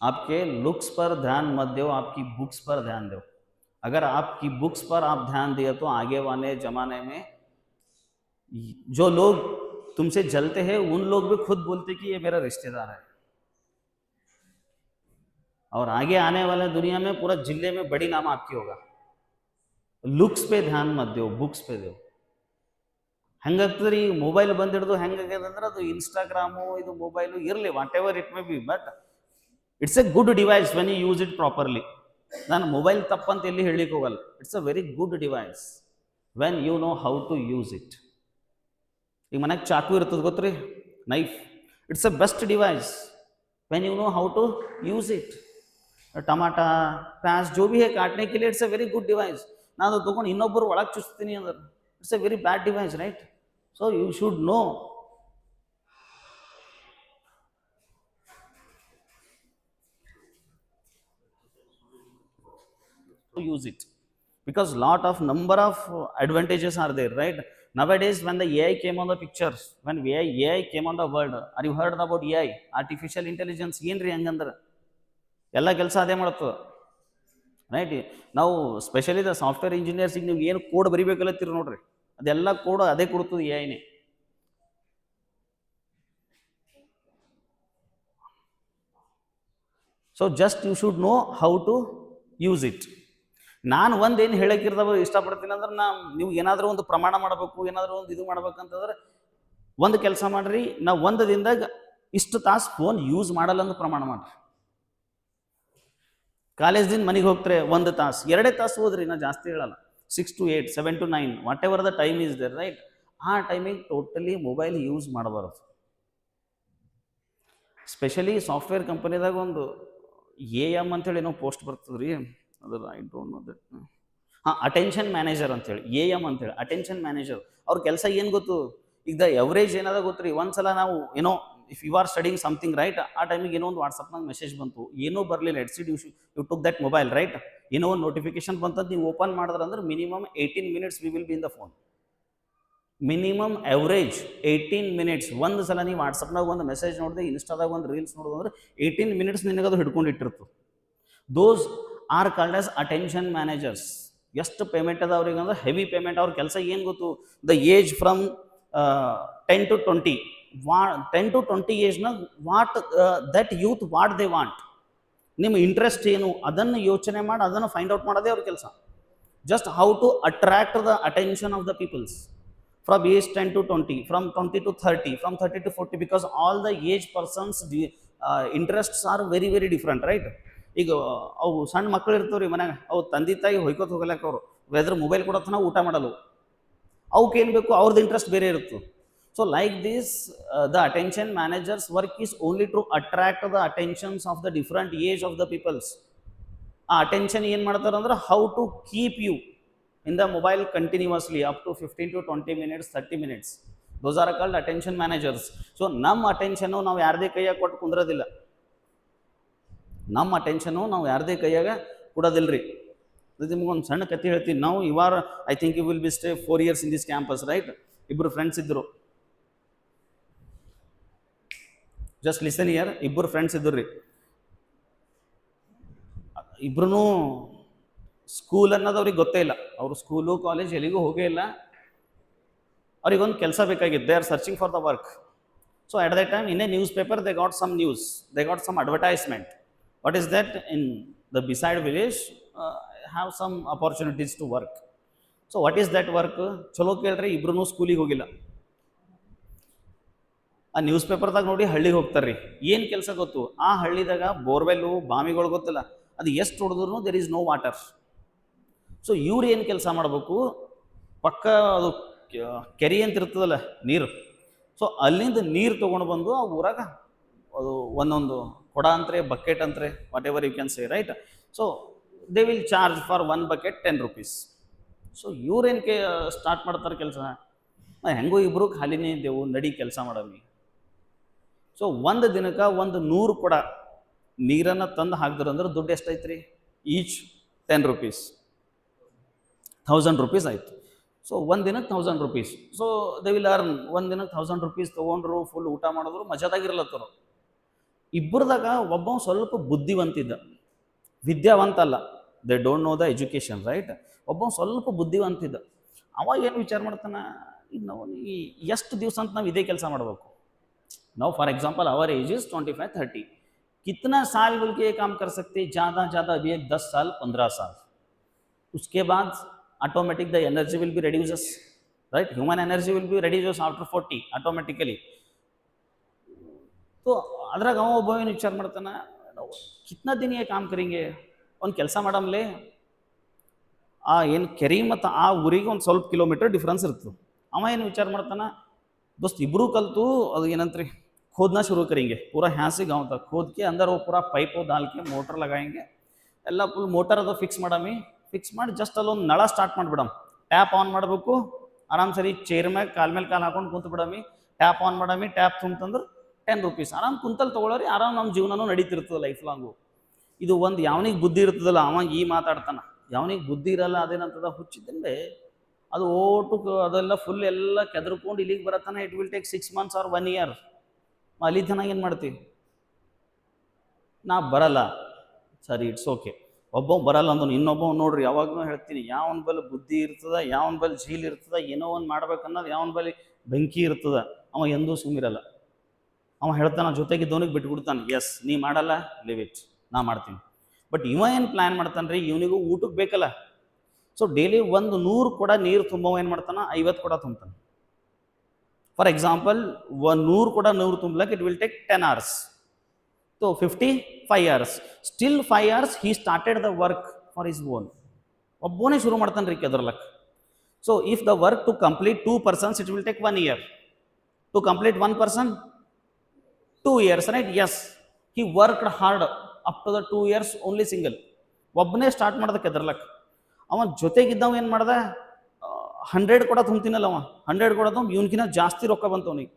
आपके लुक्स पर ध्यान मत दो, आपकी बुक्स पर ध्यान दो. अगर आपकी बुक्स पर आप ध्यान दिए तो आगे वाले जमाने में जो लोग तुमसे जलते हैं उन लोग भी खुद बोलते कि ये मेरा रिश्तेदार है. और आगे आने वाले दुनिया में पूरा जिले में बड़ी नाम आपकी होगा. लुक्स पे ध्यान मत दो, बुक्स पे दो. ಹೆಂಗಾಗ್ತದೆ ರೀ, ಮೊಬೈಲ್ ಬಂದಿಡ್ದು ಹೆಂಗಾಗ್ಯದ ಅಂದ್ರೆ ಅದು ಇನ್ಸ್ಟಾಗ್ರಾಮು, ಇದು ಮೊಬೈಲು ಇರಲಿ, whatever it may be, but it's a good device when you use it properly. ನಾನು ಮೊಬೈಲ್ ತಪ್ಪಂತ ಎಲ್ಲಿ ಹೇಳಲಿಕ್ಕೆ ಹೋಗಲ್ಲ. It's a very good device when you know how to use it. ಈಗ ಮನೆಗೆ ಚಾಕು ಇರ್ತದೆ ಗೊತ್ತ್ರಿ, knife. It's a best device when you know how to use it. Tomato, ಪ್ಯಾಸ್, ಜೋ ಭಿ ಹೇ ಕಾಟ್ನೆ ಕೆ ಲಿಯೆ it's a very good device. ನಾನು ಅದು ತೊಗೊಂಡು ಇನ್ನೊಬ್ಬರು ಒಳಗೆ ಚುಚ್ತೀನಿ ಅಂದ್ರೆ it's a very bad device, right? So you should know to use it, because lot of number of advantages are there, right? Nowadays when the AI came on the pictures, when AI came on the world, are you heard about AI, artificial intelligence? ಏನ್ರಿ ಹಂಗಂದ್ರೆ ಎಲ್ಲ ಕೆಲಸ ಅದೇ ಮಾಡ್ತದೆ, ರೈಟ್? ನಾವು ಸ್ಪೆಷಲಿ ದ ಸಾಫ್ಟ್ವೇರ್ ಇಂಜಿನಿಯರ್ಸಿಗೆ ನೀವು ಏನು ಕೋಡ್ ಬರಿಬೇಕಲ್ಲತ್ತೀರಿ ನೋಡ್ರಿ, ಅದೆಲ್ಲ ಕೋಡ್ ಅದೇ ಕೊಡ್ತದೆ ಎಐನೇ. So just you should know how to use it. ನಾನು ಒಂದೇನು ಹೇಳಕ್ಕಿರ್ತಾವ ಇಷ್ಟಪಡ್ತೀನಿ ಅಂದ್ರೆ, ನೀವು ಏನಾದರೂ ಒಂದು ಪ್ರಮಾಣ ಮಾಡಬೇಕು, ಏನಾದರೂ ಒಂದು ಇದು ಮಾಡ್ಬೇಕಂತಂದ್ರೆ ಒಂದು ಕೆಲಸ ಮಾಡಿರಿ, ನಾವು ಒಂದು ದಿನದಾಗ ಇಷ್ಟು ತಾಸು ಫೋನ್ ಯೂಸ್ ಮಾಡಲ್ಲ ಅಂತ ಪ್ರಮಾಣ ಮಾಡಿರಿ. ಕಾಲೇಜ್ದಿಂದ ಮನೆಗೆ ಹೋಗ್ತಾರೆ 1 ತಾಸು 2 ತಾಸು ಹೋದ್ರಿ, ನಾ ಜಾಸ್ತಿ ಹೇಳಲ್ಲ. 6 to 8, 7 to 9, whatever the time is there, right? ಆ ಟೈಮಿಗೆ ಟೋಟಲಿ ಮೊಬೈಲ್ ಯೂಸ್ ಮಾಡಬಾರ್ದು. ಸ್ಪೆಷಲಿ ಸಾಫ್ಟ್ವೇರ್ ಕಂಪನಿದಾಗ ಒಂದು AM ಅಂತೇಳಿ ಏನೋ ಪೋಸ್ಟ್ ಬರ್ತದೆ ರೀ, ಅದ್ರ I don't know that. Attention manager ಅಂತೇಳಿ, AM ಅಂತೇಳಿ, ಅಟೆನ್ಷನ್ ಮ್ಯಾನೇಜರ್. ಅವ್ರ ಕೆಲಸ ಏನು ಗೊತ್ತು? ಈಗ ದ ಎವರೇಜ್ ಏನದ ಗೊತ್ತು ರೀ, ಒಂದ್ಸಲ ನಾವು ಏನೋ if you are studying something, right? ಆ ಟೈಮಿಗೆ ಏನೋ ಒಂದು ವಾಟ್ಸಪ್ನಾಗ ಮೆಸೇಜ್ ಬಂತು, ಏನೂ ಬರಲಿಲ್ಲ, you took that mobile, right? ಏನೋ ಒಂದು ನೋಟಿಫಿಕೇಶನ್ ಬಂತಂತ ನೀವು ಓಪನ್ ಮಾಡಿದ್ರೆ ಅಂದ್ರೆ minimum 18 minutes we will be in the phone. Minimum average 18 minutes. ಒಂದು ಸಲ ನೀವು ವಾಟ್ಸಪ್ನಾಗ ಒಂದು ಮೆಸೇಜ್ ನೋಡಿದೆ, ಇನ್ಸ್ಟಾದಾಗ ಒಂದು ರೀಲ್ಸ್ ನೋಡೋದು ಅಂದ್ರೆ 18 ಮಿನಿಟ್ಸ್ ನಿನಗದು ಹಿಡ್ಕೊಂಡಿಟ್ಟಿರ್ತು. Those are called as attention managers. ಎಷ್ಟು ಪೇಮೆಂಟ್ ಅದ ಅವ್ರಿಗೆ ಅಂದ್ರೆ ಹೆವಿ ಪೇಮೆಂಟ್. ಅವ್ರ ಕೆಲಸ ಏನು ಗೊತ್ತು, the age from 10 to 20, 10 to 20 ಏಜ್ನಾಗ what that youth what they want, ನಿಮ್ಮ ಇಂಟ್ರೆಸ್ಟ್ ಏನು ಅದನ್ನು ಯೋಚನೆ ಮಾಡಿ ಅದನ್ನು ಫೈಂಡ್ ಔಟ್ ಮಾಡೋದೇ ಅವ್ರ ಕೆಲಸ. Just how to attract the attention of the peoples from age 10 to 20, from 20 to 30, from 30 to 40, because all the age persons interests are very very different, right? ಈಗ ಅವು ಸಣ್ಣ ಮಕ್ಕಳು ಇರ್ತಾವ್ರಿ ಮನ್ಯಾಗ, ಅವು ತಂದೆ ತಾಯಿ ಹೊಯ್ಕೋತ ಹೋಗಲಕ್ಕ ಅವರು ವೆದ್ರ ಮೊಬೈಲ್ ಕೊಡೋತನ ಊಟ ಮಾಡಲು, ಅವಕ್ಕೆ ಏನು ಬೇಕು ಅವ್ರದ್ದು ಇಂಟ್ರೆಸ್ಟ್ ಬೇರೆ ಇರುತ್ತೆ. So like this the attention managers work is only to attract the attentions of the different age of the peoples. ಆ ಅಟೆನ್ಷನ್ ಏನು ಮಾಡ್ತಾರೆ ಅಂದ್ರೆ how to keep you in the mobile continuously up to 15 to 20 minutes, 30 minutes. Those are called attention managers. So ನಮ್ಮ ಅಟೆನ್ಷನ್ ನಾವು ಯಾರದೇ ಕೈಯಾಗ ಕೊಟ್ಟು ಕುಂದ್ರೋದಿಲ್ಲ, ನಮ್ಮ ಅಟೆನ್ಷನು ನಾವು ಯಾರದೇ ಕೈಯಾಗ ಕೊಡೋದಿಲ್ರಿ. ನಿಮ್ಗೊಂದು ಸಣ್ಣ ಕತೆ ಹೇಳ್ತೀನಿ. ನಾವು ಇವಾರ I think you will be stay 4 years in this campus, right? ಇಬ್ಬರು ಫ್ರೆಂಡ್ಸ್ ಇದ್ದರು, ಜಸ್ಟ್ ಲಿಸನ್ ಹಿಯರ್. ಇಬ್ಬರು ಫ್ರೆಂಡ್ಸ್ ಇದ್ದರು ರೀ. ಇಬ್ರು ಸ್ಕೂಲ್ ಅನ್ನೋದು ಅವ್ರಿಗೆ ಗೊತ್ತೇ ಇಲ್ಲ, ಅವರು ಸ್ಕೂಲು ಕಾಲೇಜ್ ಎಲ್ಲಿಗೂ ಹೋಗೇ ಇಲ್ಲ. ಅವ್ರಿಗೊಂದು ಕೆಲಸ ಬೇಕಾಗಿತ್ತು, they are searching for the work. So at that time in a newspaper they got some news, they got some advertisement. What is that? In the beside village have some opportunities to work. So what is that work? ಚಲೋ ಕೇಳ್ರಿ, ಇಬ್ರು ಸ್ಕೂಲಿಗೆ ಹೋಗಿಲ್ಲ. ಆ ನ್ಯೂಸ್ ಪೇಪರ್ದಾಗ ನೋಡಿ ಹಳ್ಳಿಗೆ ಹೋಗ್ತಾರೆ ರೀ. ಏನು ಕೆಲಸ ಗೊತ್ತು? ಆ ಹಳ್ಳಿದಾಗ ಬೋರ್ವೆಲ್ಲು ಬಾವಿಗಳು ಗೊತ್ತಿಲ್ಲ, ಅದು ಎಷ್ಟು ಹೊಡೆದ್ರು there is no water. So ಇವ್ರು ಏನು ಕೆಲಸ ಮಾಡಬೇಕು, ಪಕ್ಕ ಅದು ಕೆರೆ ಅಂತ ಇರ್ತದಲ್ಲ ನೀರು, ಸೊ ಅಲ್ಲಿಂದ ನೀರು ತೊಗೊಂಡು ಬಂದು ಆ ಊರಾಗ ಅದು ಒಂದೊಂದು ಕೊಡ ಅಂತಾರೆ, ಬಕೆಟ್ ಅಂತಾರೆ, whatever you can say, right? So they will charge for 1 bucket 10 rupees. ಸೊ ಇವ್ರೇನು ಸ್ಟಾರ್ಟ್ ಮಾಡ್ತಾರೆ ಕೆಲಸ, ಹೆಂಗೋ ಇಬ್ಬರು ಖಾಲಿನೇ ಇದ್ದೆವು, ನಡಿ ಕೆಲಸ ಮಾಡಮಿ. ಸೊ ಒಂದು ದಿನಕ್ಕೆ 100 ಕೊಡ ನೀರನ್ನು ತಂದು ಹಾಕಿದ್ರು ಅಂದ್ರೆ ದುಡ್ಡು ಎಷ್ಟೈತ್ರಿ? ಈಚ್ 10 rupees, 1000 rupees ಆಯಿತು. ಸೊ ಒಂದು ದಿನಕ್ಕೆ 1000 rupees. So they will earn. ಒಂದು ದಿನಕ್ಕೆ 1000 rupees ತೊಗೊಂಡ್ರು, ಫುಲ್ ಊಟ ಮಾಡಿದ್ರು, ಮಜಾದಾಗಿರ್ಲತ್ತರು. ಇಬ್ಬರದಾಗ ಒಬ್ಬ ಸ್ವಲ್ಪ ಬುದ್ಧಿವಂತಿದ್ದ, ವಿದ್ಯಾವಂತ ಅಲ್ಲ, they don't know the education, right? ಒಬ್ಬ ಸ್ವಲ್ಪ ಬುದ್ಧಿವಂತಿದ್ದ. ಅವಾಗ ಏನು ವಿಚಾರ ಮಾಡ್ತಾನೆ, ಈಗ ನಾವು ಎಷ್ಟು ದಿವಸ ಅಂತ ನಾವು ಇದೇ ಕೆಲಸ ಮಾಡಬೇಕು? ನಾವು for example our age is 25-30, कितना साल बोल के ये काम कर सकते? ज़्यादा ज़्यादा अभी 10 साल 15 साल, उसके बाद automatic the energy will be reduces, right? Human energy will be reduces after 40 automatically. तो ಅದ್ರಾಗ ಅವ ಒಬ್ಬ ಏನು ವಿಚಾರ ಮಾಡ್ತಾನೆ, ನಾವು ಕಿತ್ನಾ ದಿನ ये काम करेंगे? ಒಂದು ಕೆಲಸ ಮಾಡಮ್ಲೆ, ಆ ಏನು ಕೆರೆ ಮತ್ತು ಆ ಊರಿಗೆ ಒಂದು ಸ್ವಲ್ಪ ಕಿಲೋಮೀಟರ್ ಡಿಫ್ರೆನ್ಸ್ ಇರ್ತದೆ. ಅವ ಏನು ವಿಚಾರ ಮಾಡ್ತಾನೆ, दोस्त इब्रू कलतू ಅದು ಏನಂತ್ರಿ खोदना शुरू करेंगे, पूरा यहाँ से गाँव तक खोद के अंदर वो पूरा पाइप डाल के मोटर लगाएंगे, ಎಲ್ಲ ಫುಲ್ ಮೋಟರ್ ಅದು ಫಿಕ್ಸ್ ಮಾಡಮಿ. ಫಿಕ್ಸ್ ಮಾಡಿ ಜಸ್ಟ್ ಅಲ್ಲೊಂದು ನಳ ಸ್ಟಾರ್ಟ್ ಮಾಡಿಬಿಡಮ್, ಟ್ಯಾಪ್ ಆನ್ ಮಾಡಬೇಕು, ಆರಾಮ್ ಸರಿ ಚೇರ್ ಮ್ಯಾಗ ಕಾಲ್ ಮೇಲೆ ಕಾಲು ಹಾಕೊಂಡು ಕುಂತು ಬಿಡಮಿ, ಟ್ಯಾಪ್ ಆನ್ ಮಾಡಮಿ, ಟ್ಯಾಪ್ ತುಂಬಂದ್ರೆ 10 rupees ಆರಾಮ್ ಕುಂತಲ್ಲಿ ತೊಗೊಳೋರಿ, ಆರಾಮ್ ನಮ್ಮ ಜೀವನನೂ ನಡೀತಿರ್ತದೆ ಲೈಫ್ ಲಾಂಗು. ಇದು ಒಂದು ಯಾವನಿಗೆ ಬುದ್ಧಿ ಇರ್ತದಲ್ಲ ಅವ ಈ ಮಾತಾಡ್ತಾನೆ, ಯಾವನಿಗೆ ಬುದ್ಧಿ ಇರಲ್ಲ ಅದೇನಂತದ ಹುಚ್ಚಿದ್ದಂಡೆ ಅದು ಓಟು ಅದೆಲ್ಲ ಫುಲ್ ಎಲ್ಲ ಕೆದರ್ಕೊಂಡು ಇಲ್ಲಿಗೆ ಬರತ್ತಾನ. It will take 6 months or 1 year. ಅಲ್ಲಿ ತನಕ ಏನು ಮಾಡ್ತೀವಿ? ನಾ ಬರಲ್ಲ, ಸರಿ ಇಟ್ಸ್ ಓಕೆ. ಒಬ್ಬ ಬರಲ್ಲ ಅಂದನು, ಇನ್ನೊಬ್ಬ ನೋಡ್ರಿ ಯಾವಾಗಲೂ ಹೇಳ್ತೀನಿ, ಯಾವನ ಬಲ್ಲಿ ಬುದ್ಧಿ ಇರ್ತದ, ಯಾವನ ಬಲ್ಲಿ ಝೀಲ್ ಇರ್ತದ, ಏನೋ ಒಂದು ಮಾಡ್ಬೇಕನ್ನೋದು, ಯಾವನ ಬಲ್ಲಿ ಬೆಂಕಿ ಇರ್ತದ, ಅವ ಎಂದೂ ಸುಮ್ಮಿರಲ್ಲ. ಅವ ಹೇಳ್ತಾನೆ ಜೊತೆಗಿದ್ದವನಿಗೆ ಬಿಟ್ಬಿಡ್ತಾನೆ, ಎಸ್ ನೀ ಮಾಡಲ್ಲ, ಲಿವ್ ಇಟ್, ನಾ ಮಾಡ್ತೀನಿ. ಬಟ್ ಇವ ಏನು ಪ್ಲ್ಯಾನ್ ಮಾಡ್ತಾನೆ ರೀ, ಇವನಿಗೂ ಊಟಕ್ಕೆ ಬೇಕಲ್ಲ. ಸೊ ಡೈಲಿ 100 ಕೊಡ ನೀರು ತುಂಬವ ಏನು ಮಾಡ್ತಾನೆ, 50 ಕೊಡ ತುಂಬ್ತಾನೆ. ಫಾರ್ ಎಕ್ಸಾಂಪಲ್ 100 ಕೊಡ ನೀರು ತುಂಬಲಕ್ಕೆ it will take 10 hours. So 55 hours. Still 5 hours he started the work for his own. ಒಬ್ಬನೇ ಶುರು ಮಾಡ್ತಾನೆ ರೀ ಕೆದರ್ಲಕ್ಕೆ. So if the work to complete 2 persons it will take 1 year. To complete 1 person 2 years, right? Yes, he worked hard up to the 2 years only single. ಒಬ್ಬನೇ ಸ್ಟಾರ್ಟ್ ಮಾಡ್ದ ಕೆದರ್ಲಕ್ಕೆ. ಅವ ಜೊತೆಗಿದ್ದವ ಏನು ಮಾಡ್ದ, 100 ಕೊಡ ತುಂಬ್ತೀನಲ್ಲ ಅವ, 100 ಕೊಡ ತುಂಬ ಇವನ್ಕಿನ್ನ ಜಾಸ್ತಿ ರೊಕ್ಕ ಬಂತು ಅವನಿಗೆ.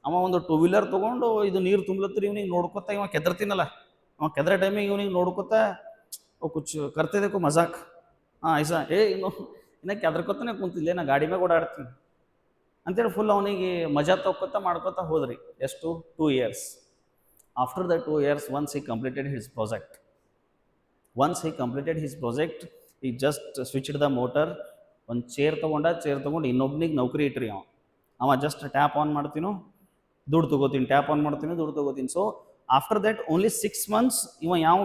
ಅವ ಒಂದು 2 wheeler ತೊಗೊಂಡು ಇದು ನೀರು ತುಂಬಲತ್ರಿ, ಇವನಿಗೆ ನೋಡ್ಕೊತ ಇವ ಕೆದರ್ತೀನಲ್ಲ, ಅವ ಕೆದರ ಟೈಮಿಗೆ ಇವನಿಗೆ ನೋಡ್ಕೊತ ಕುಚ್ ಕರ್ತಿದ್ದಕ್ಕೂ ಮಜಾಕ್, ಹಾಂ ಐಸಾ ಇನ್ನು ಕೆದರ್ಕೊತಾನೆ ಕುಂತಿಲ್ಲ, ನಾ ಗಾಡಿ ಮ್ಯಾಗ ಓಡಾಡ್ತೀನಿ. ಅಂತೇಳಿ ಫುಲ್ ಅವನಿಗೆ ಮಜಾ ತಗೋತ ಮಾಡ್ಕೋತಾ ಹೋದ್ರಿ. ಎಷ್ಟು 2 years. After the 2 years, once he completed his project, he just switched the motor. ಒಂದು ಚೇರ್ ತೊಗೊಂಡು ಇನ್ನೊಬ್ನಿಗೆ ನೌಕರಿ ಇಟ್ರಿ. ಅವ ಜಸ್ಟ್ ಟ್ಯಾಪ್ ಆನ್ ಮಾಡ್ತೀನೋ ದುಡ್ಡು ತೊಗೋತೀನಿ, ಟ್ಯಾಪ್ ಆನ್ ಮಾಡ್ತೀನಿ ದುಡ್ಡು ತೊಗೋತೀನಿ. So after that only 6 months ಇವ ಯಾವ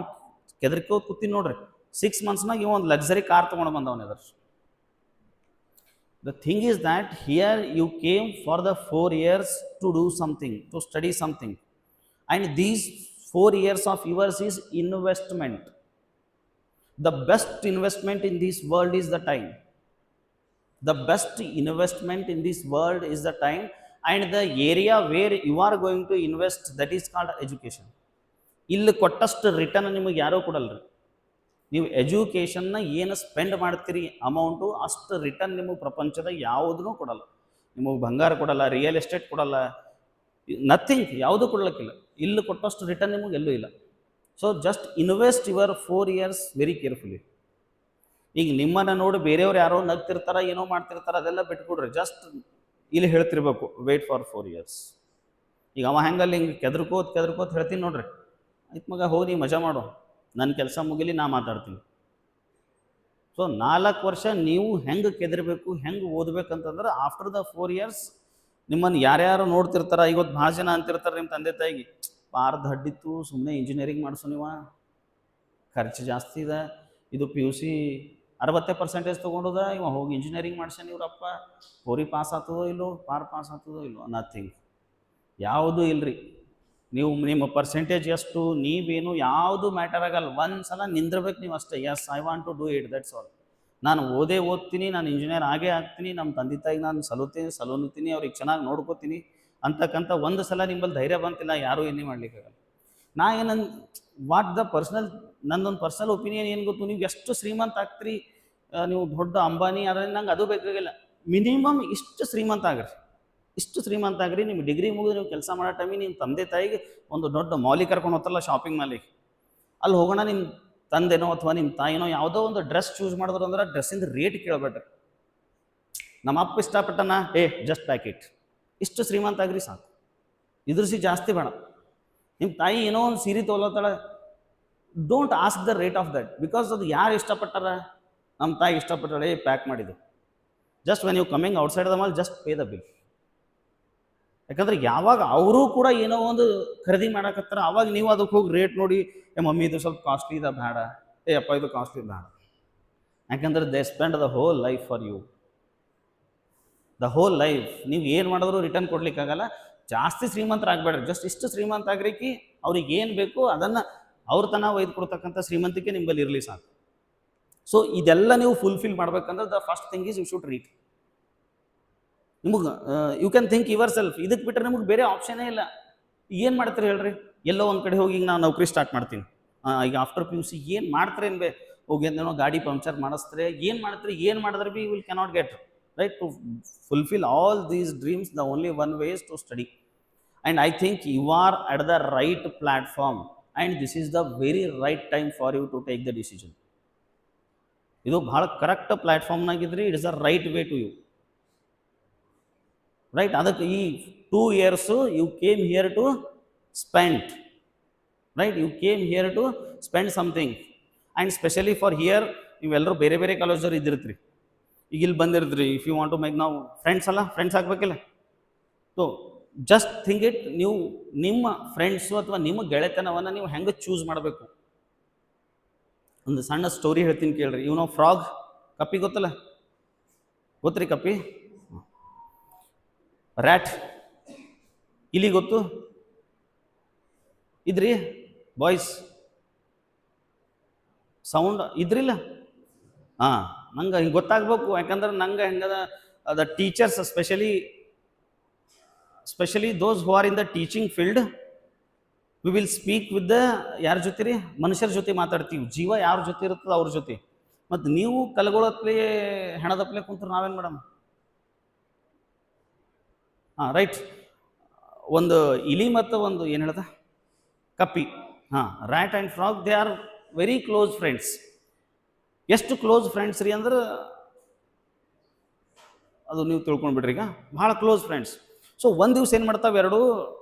ಕೆದರ್ಕೋದು ಕೂತೀನಿ ನೋಡ್ರಿ, 6 monthsನಾಗ ಇವ ಒಂದು ಲಕ್ಸರಿ ಕಾರ್ ತೊಗೊಂಡು ಬಂದವನ ಎದ್ರ. The thing is that here you came for the 4 years to do something, to study something, and these 4 years of yours is investment. The best investment in this world is the time. The best investment in this world is the time, and the area where you are going to invest, that is called education. ಇಲ್ಲಿ ಕೊಟ್ಟಷ್ಟು ರಿಟರ್ನ್ ನಿಮಗೆ ಯಾರೂ ಕೊಡಲ್ರಿ. ನೀವು ಎಜುಕೇಷನ್ನ ಏನು ಸ್ಪೆಂಡ್ ಮಾಡ್ತೀರಿ ಅಮೌಂಟು, ಅಷ್ಟು ರಿಟರ್ನ್ ನಿಮಗೆ ಪ್ರಪಂಚದ ಯಾವುದೂ ಕೊಡಲ್ಲ. ನಿಮಗೆ ಬಂಗಾರ ಕೊಡಲ್ಲ, ರಿಯಲ್ ಎಸ್ಟೇಟ್ ಕೊಡಲ್ಲ, ನಥಿಂಗ್, ಯಾವುದೂ ಕೊಡ್ಲಿಕ್ಕಿಲ್ಲ. ಇಲ್ಲಿ ಕೊಟ್ಟಷ್ಟು ರಿಟರ್ನ್ ನಿಮಗೆ ಎಲ್ಲೂ ಇಲ್ಲ. So just invest your 4 years very carefully. ಈಗ ನಿಮ್ಮನ್ನು ನೋಡಿ ಬೇರೆಯವ್ರು ಯಾರೋ ನಗ್ತಿರ್ತಾರ, ಏನೋ ಮಾಡ್ತಿರ್ತಾರೆ, ಅದೆಲ್ಲ ಬಿಟ್ಕೊಡ್ರಿ. ಜಸ್ಟ್ ಇಲ್ಲಿ ಹೇಳ್ತಿರ್ಬೇಕು, ವೇಟ್ ಫಾರ್ 4 years. ಈಗ ಅವ ಹೆಂಗಲ್ಲಿ ಹಿಂಗೆ ಕೆದರ್ಕೋತ್ ಹೇಳ್ತೀನಿ ನೋಡ್ರಿ, ಆಯ್ತು ಮಗ ಹೋಗಿ ಮಜಾ ಮಾಡು, ನನ್ನ ಕೆಲಸ ಮುಗಿಲಿ, ನಾ ಮಾತಾಡ್ತೀನಿ. ಸೊ 4 ವರ್ಷ ನೀವು ಹೆಂಗೆ ಕೆದರ್ಬೇಕು, ಹೆಂಗೆ ಓದ್ಬೇಕಂತಂದ್ರೆ ಆಫ್ಟರ್ ದ 4 years ನಿಮ್ಮನ್ನು ಯಾರ್ಯಾರು ನೋಡ್ತಿರ್ತಾರ. ಇವತ್ತು ಭಾಳ ಜನ ಅಂತಿರ್ತಾರೆ ನಿಮ್ಮ ತಂದೆ ತಾಯಿಗೆ, ಪಾರ್ದು ಹಡ್ಡಿತ್ತು, ಸುಮ್ಮನೆ ಇಂಜಿನಿಯರಿಂಗ್ ಮಾಡಿಸು, ನೀವು ಖರ್ಚು ಜಾಸ್ತಿ ಇದೆ, ಇದು PUC 60% ತೊಗೊಂಡದ, ಇವ ಹೋಗಿ ಇಂಜಿನಿಯರಿಂಗ್ ಮಾಡ್ಸ್ಯಾನ, ಇವ್ರಪ್ಪ ಪೋರಿ ಪಾಸ್ ಆಗ್ತದೋ ಇಲ್ಲೋ, ಪಾಸ್ ಆಗ್ತದೋ ಇಲ್ಲೋ, ನಥಿಂಗ್, ಯಾವುದೂ ಇಲ್ಲರಿ. ನೀವು ನಿಮ್ಮ ಪರ್ಸೆಂಟೇಜ್ ಎಷ್ಟು, ನೀವೇನು, ಯಾವುದು ಮ್ಯಾಟರ್ ಆಗಲ್ಲ. ಒಂದು ಸಲ ನಿಂದಿರ್ಬೇಕು ನೀವು ಅಷ್ಟೇ. Yes, I want to do it, that's all. ನಾನು ಓದ್ತೀನಿ, ನಾನು ಇಂಜಿನಿಯರ್ ಆಗ್ತೀನಿ, ನಮ್ಮ ತಂದೆ ತಾಯಿಗೆ ನಾನು ಸಲೋನುತ್ತೀನಿ, ಅವ್ರಿಗೆ ಚೆನ್ನಾಗಿ ನೋಡ್ಕೋತೀನಿ ಅಂತಕ್ಕಂಥ ಒಂದು ಸಲ ನಿಮ್ಮಲ್ಲಿ ಧೈರ್ಯ ಬಂತಿಲ್ಲ, ಯಾರೂ ಏನೇ ಮಾಡ್ಲಿಕ್ಕಾಗಲ್ಲ. ನಾ ಏನಂದು ವಾಟ್ ದ ಪರ್ಸ್ನಲ್, ನನ್ನೊಂದು ಪರ್ಸ್ನಲ್ ಒಪಿನಿಯನ್ ಏನು ಗೊತ್ತು, ನೀವು ಎಷ್ಟು ಶ್ರೀಮಂತ ಆಗ್ತೀರಿ, ನೀವು ದೊಡ್ಡ ಅಂಬಾನಿ ಆದರೆ ನಂಗೆ ಅದು ಬೇಕಾಗಿಲ್ಲ. ಮಿನಿಮಮ್ ಇಷ್ಟು ಶ್ರೀಮಂತ ಆಗ್ರಿ. ನಿಮ್ಮ ಡಿಗ್ರಿ ಮುಗಿದು ನೀವು ಕೆಲಸ ಮಾಡೋ ಟೈಮಿಗೆ ನಿಮ್ಮ ತಂದೆ ತಾಯಿಗೆ ಒಂದು ದೊಡ್ಡ ಮಾಲಿಗೆ ಕರ್ಕೊಂಡು ಹೋಗ್ತಾರಲ್ಲ, ಶಾಪಿಂಗ್ ಮಾಲಿಗೆ, ಅಲ್ಲಿ ಹೋಗೋಣ. ನಿಮ್ಮ ತಂದೆನೋ ಅಥವಾ ನಿಮ್ಮ ತಾಯಿನೋ ಯಾವುದೋ ಒಂದು ಡ್ರೆಸ್ ಚೂಸ್ ಮಾಡಿದ್ರು ಅಂದ್ರೆ ಡ್ರೆಸ್ಸಿಂದ ರೇಟ್ ಕೇಳಬೇಡ್ರಿ. ನಮ್ಮ ಅಪ್ಪ ಇಷ್ಟಪಟ್ಟನ, ಜಸ್ಟ್ ಪ್ಯಾಕ್ ಇಟ್, ಇಷ್ಟು ಶ್ರೀಮಂತ ಆಗ್ರಿ ಸಾಕು, ಇದ್ರಸಿ ಜಾಸ್ತಿ ಬೇಡ. ನಿಮ್ಮ ತಾಯಿ ಏನೋ ಒಂದು ಸೀರೆ ತೊಗೊಳತ್ತಾಳೆ, don't ask the rate of that, because ಅದು ಯಾರು ಇಷ್ಟಪಟ್ಟಾರ, ನಮ್ಮ ತಾಯಿ ಇಷ್ಟಪಟ್ಟಾಳೆ, ಪ್ಯಾಕ್ ಮಾಡಿದ್ದು. Just when you coming outside the mall, just pay the bill. ಯಾಕಂದ್ರೆ ಯಾವಾಗ ಅವರು ಕೂಡ ಏನೋ ಒಂದು ಖರೀದಿ ಮಾಡಕತ್ತಾರ, ಅವಾಗ ನೀವು ಅದಕ್ಕೆ ಹೋಗಿ ರೇಟ್ ನೋಡಿ, ಮಮ್ಮಿ ಇದು ಸ್ವಲ್ಪ ಕಾಸ್ಟ್ಲಿ ಇದೆ ಬೇಡ, ಅಪ್ಪ ಇದು ಕಾಸ್ಟ್ಲಿ ಬೇಡ. ಯಾಕಂದ್ರೆ they spend the whole life for you, the whole life. ನೀವು ಏನು ಮಾಡಿದ್ರು ರಿಟರ್ನ್ ಕೊಡ್ಲಿಕ್ಕಾಗಲ್ಲ. ಜಾಸ್ತಿ ಶ್ರೀಮಂತರಾಗಬೇಡ್ರಿ, ಜಸ್ಟ್ ಇಷ್ಟು ಶ್ರೀಮಂತ ಆಗ್ರಿಕಿ, ಅವ್ರಿಗೆ ಏನು ಬೇಕು ಅದನ್ನು ಅವ್ರ ತನ ಒಯ್ದು ಕೊಡ್ತಕ್ಕಂಥ ಶ್ರೀಮಂತಿಕೆ ನಿಮ್ಮಲ್ಲಿ ಇರಲಿ ಸಾಕು. ಸೊ ಇದೆಲ್ಲ ನೀವು ಫುಲ್ಫಿಲ್ ಮಾಡ್ಬೇಕಂದ್ರೆ the first thing is you should read. ನಿಮಗೆ you can think yourself. ಇದಕ್ಕೆ ಬಿಟ್ಟರೆ ನಿಮಗೆ ಬೇರೆ ಆಪ್ಷನೇ ಇಲ್ಲ. ಏನು ಮಾಡ್ತೀರಿ ಹೇಳ್ರಿ? ಎಲ್ಲೋ ಒಂದು ಕಡೆ ಹೋಗಿ ಈಗ ನಾನು ನೌಕರಿ ಸ್ಟಾರ್ಟ್ ಮಾಡ್ತೀನಿ, ಈಗ ಆಫ್ಟರ್ PUC ಏನು ಮಾಡ್ತಾರೆ ಏನು ಹೋಗಿ ಏನೋ ಗಾಡಿ ಪಂಕ್ಚರ್ ಮಾಡಿಸ್ತಾರೆ, ಏನು ಮಾಡ್ತೀರಿ? ಏನು ಮಾಡಿದ್ರೆ B will cannot get right to fulfill all these dreams. The only one way is to study, and I think you are at the right platform, and this is the very right time for you to take the decision. ಇದು ಬಹಳ ಕರೆಕ್ಟ್ ಪ್ಲ್ಯಾಟ್ಫಾರ್ಮ್ನಾಗಿದ್ರಿ, it is the right way to you, right. ಅದಕ್ಕೆ ಈ 2 years you came here to spend, right, you came here to spend something. And specially for here ನೀವೆಲ್ಲರೂ ಬೇರೆ ಬೇರೆ ಕಾಲೇಜವ್ರು ಇದ್ದಿರ್ತೀರಿ, ಈಗ ಇಲ್ಲಿ ಬಂದಿರ್ತೀರಿ. If you want to make, ನಾವು ಫ್ರೆಂಡ್ಸ್ ಆಗಬೇಕಿಲ್ಲ. ಸೊ ಜಸ್ಟ್ ಥಿಂಕ್ ಇಟ್, ನೀವು ನಿಮ್ಮ ಫ್ರೆಂಡ್ಸು ಅಥವಾ ನಿಮ್ಮ ಗೆಳೆತನವನ್ನು ನೀವು ಹೆಂಗೆ ಚೂಸ್ ಮಾಡಬೇಕು. ಒಂದು ಸಣ್ಣ ಸ್ಟೋರಿ ಹೇಳ್ತೀನಿ ಕೇಳ್ರಿ. ಇವನು ಫ್ರಾಗ್, ಕಪ್ಪಿ ಗೊತ್ತಲ್ಲ, ಗೊತ್ತ್ರಿ ಕಪ್ಪಿ? ರ್ಯಾಟ್, ಇಲಿ ಗೊತ್ತು ಇದ್ರಿ ಬಾಯ್ಸ್? ಸೌಂಡ್ ಇದ್ರಿಲ್ಲ? ಹಾಂ, ನಂಗೆ ಹಿಂಗೆ ಗೊತ್ತಾಗಬೇಕು. ಯಾಕಂದ್ರೆ ನಂಗೆ ಹೆಂಗದ the teachers, specially those who R in the teaching field, we will speak with the ಯಾರ ಜೊತೆ ರೀ? ಮನುಷ್ಯರ ಜೊತೆ ಮಾತಾಡ್ತೀವಿ. ಜೀವ ಯಾರ ಜೊತೆ ಇರ್ತದೆ ಅವ್ರ ಜೊತೆ. ಮತ್ತು ನೀವು ಕಲ್ಗೊಳತ್ಲೆ ಹೆಣದಪ್ಲೆ ಕುಂತ್ರು ನಾವೇನು ಮೇಡಮ್? ಹಾಂ, ರೈಟ್. ಒಂದು ಇಲಿ ಮತ್ತು ಒಂದು ಏನು ಹೇಳ್ದ ಕಪ್ಪಿ, ಹಾಂ, rat and frog, they are very close friends. ಎಷ್ಟು ಕ್ಲೋಸ್ ಫ್ರೆಂಡ್ಸ್ ರೀ ಅಂದ್ರೆ ಅದು ನೀವು ತಿಳ್ಕೊಂಡ್ಬಿಡ್ರಿ ಈಗ ಭಾಳ ಕ್ಲೋಸ್ ಫ್ರೆಂಡ್ಸ್. ಸೊ ಒಂದು ದಿವ್ಸ ಏನು ಮಾಡ್ತಾವೆ ಎರಡು,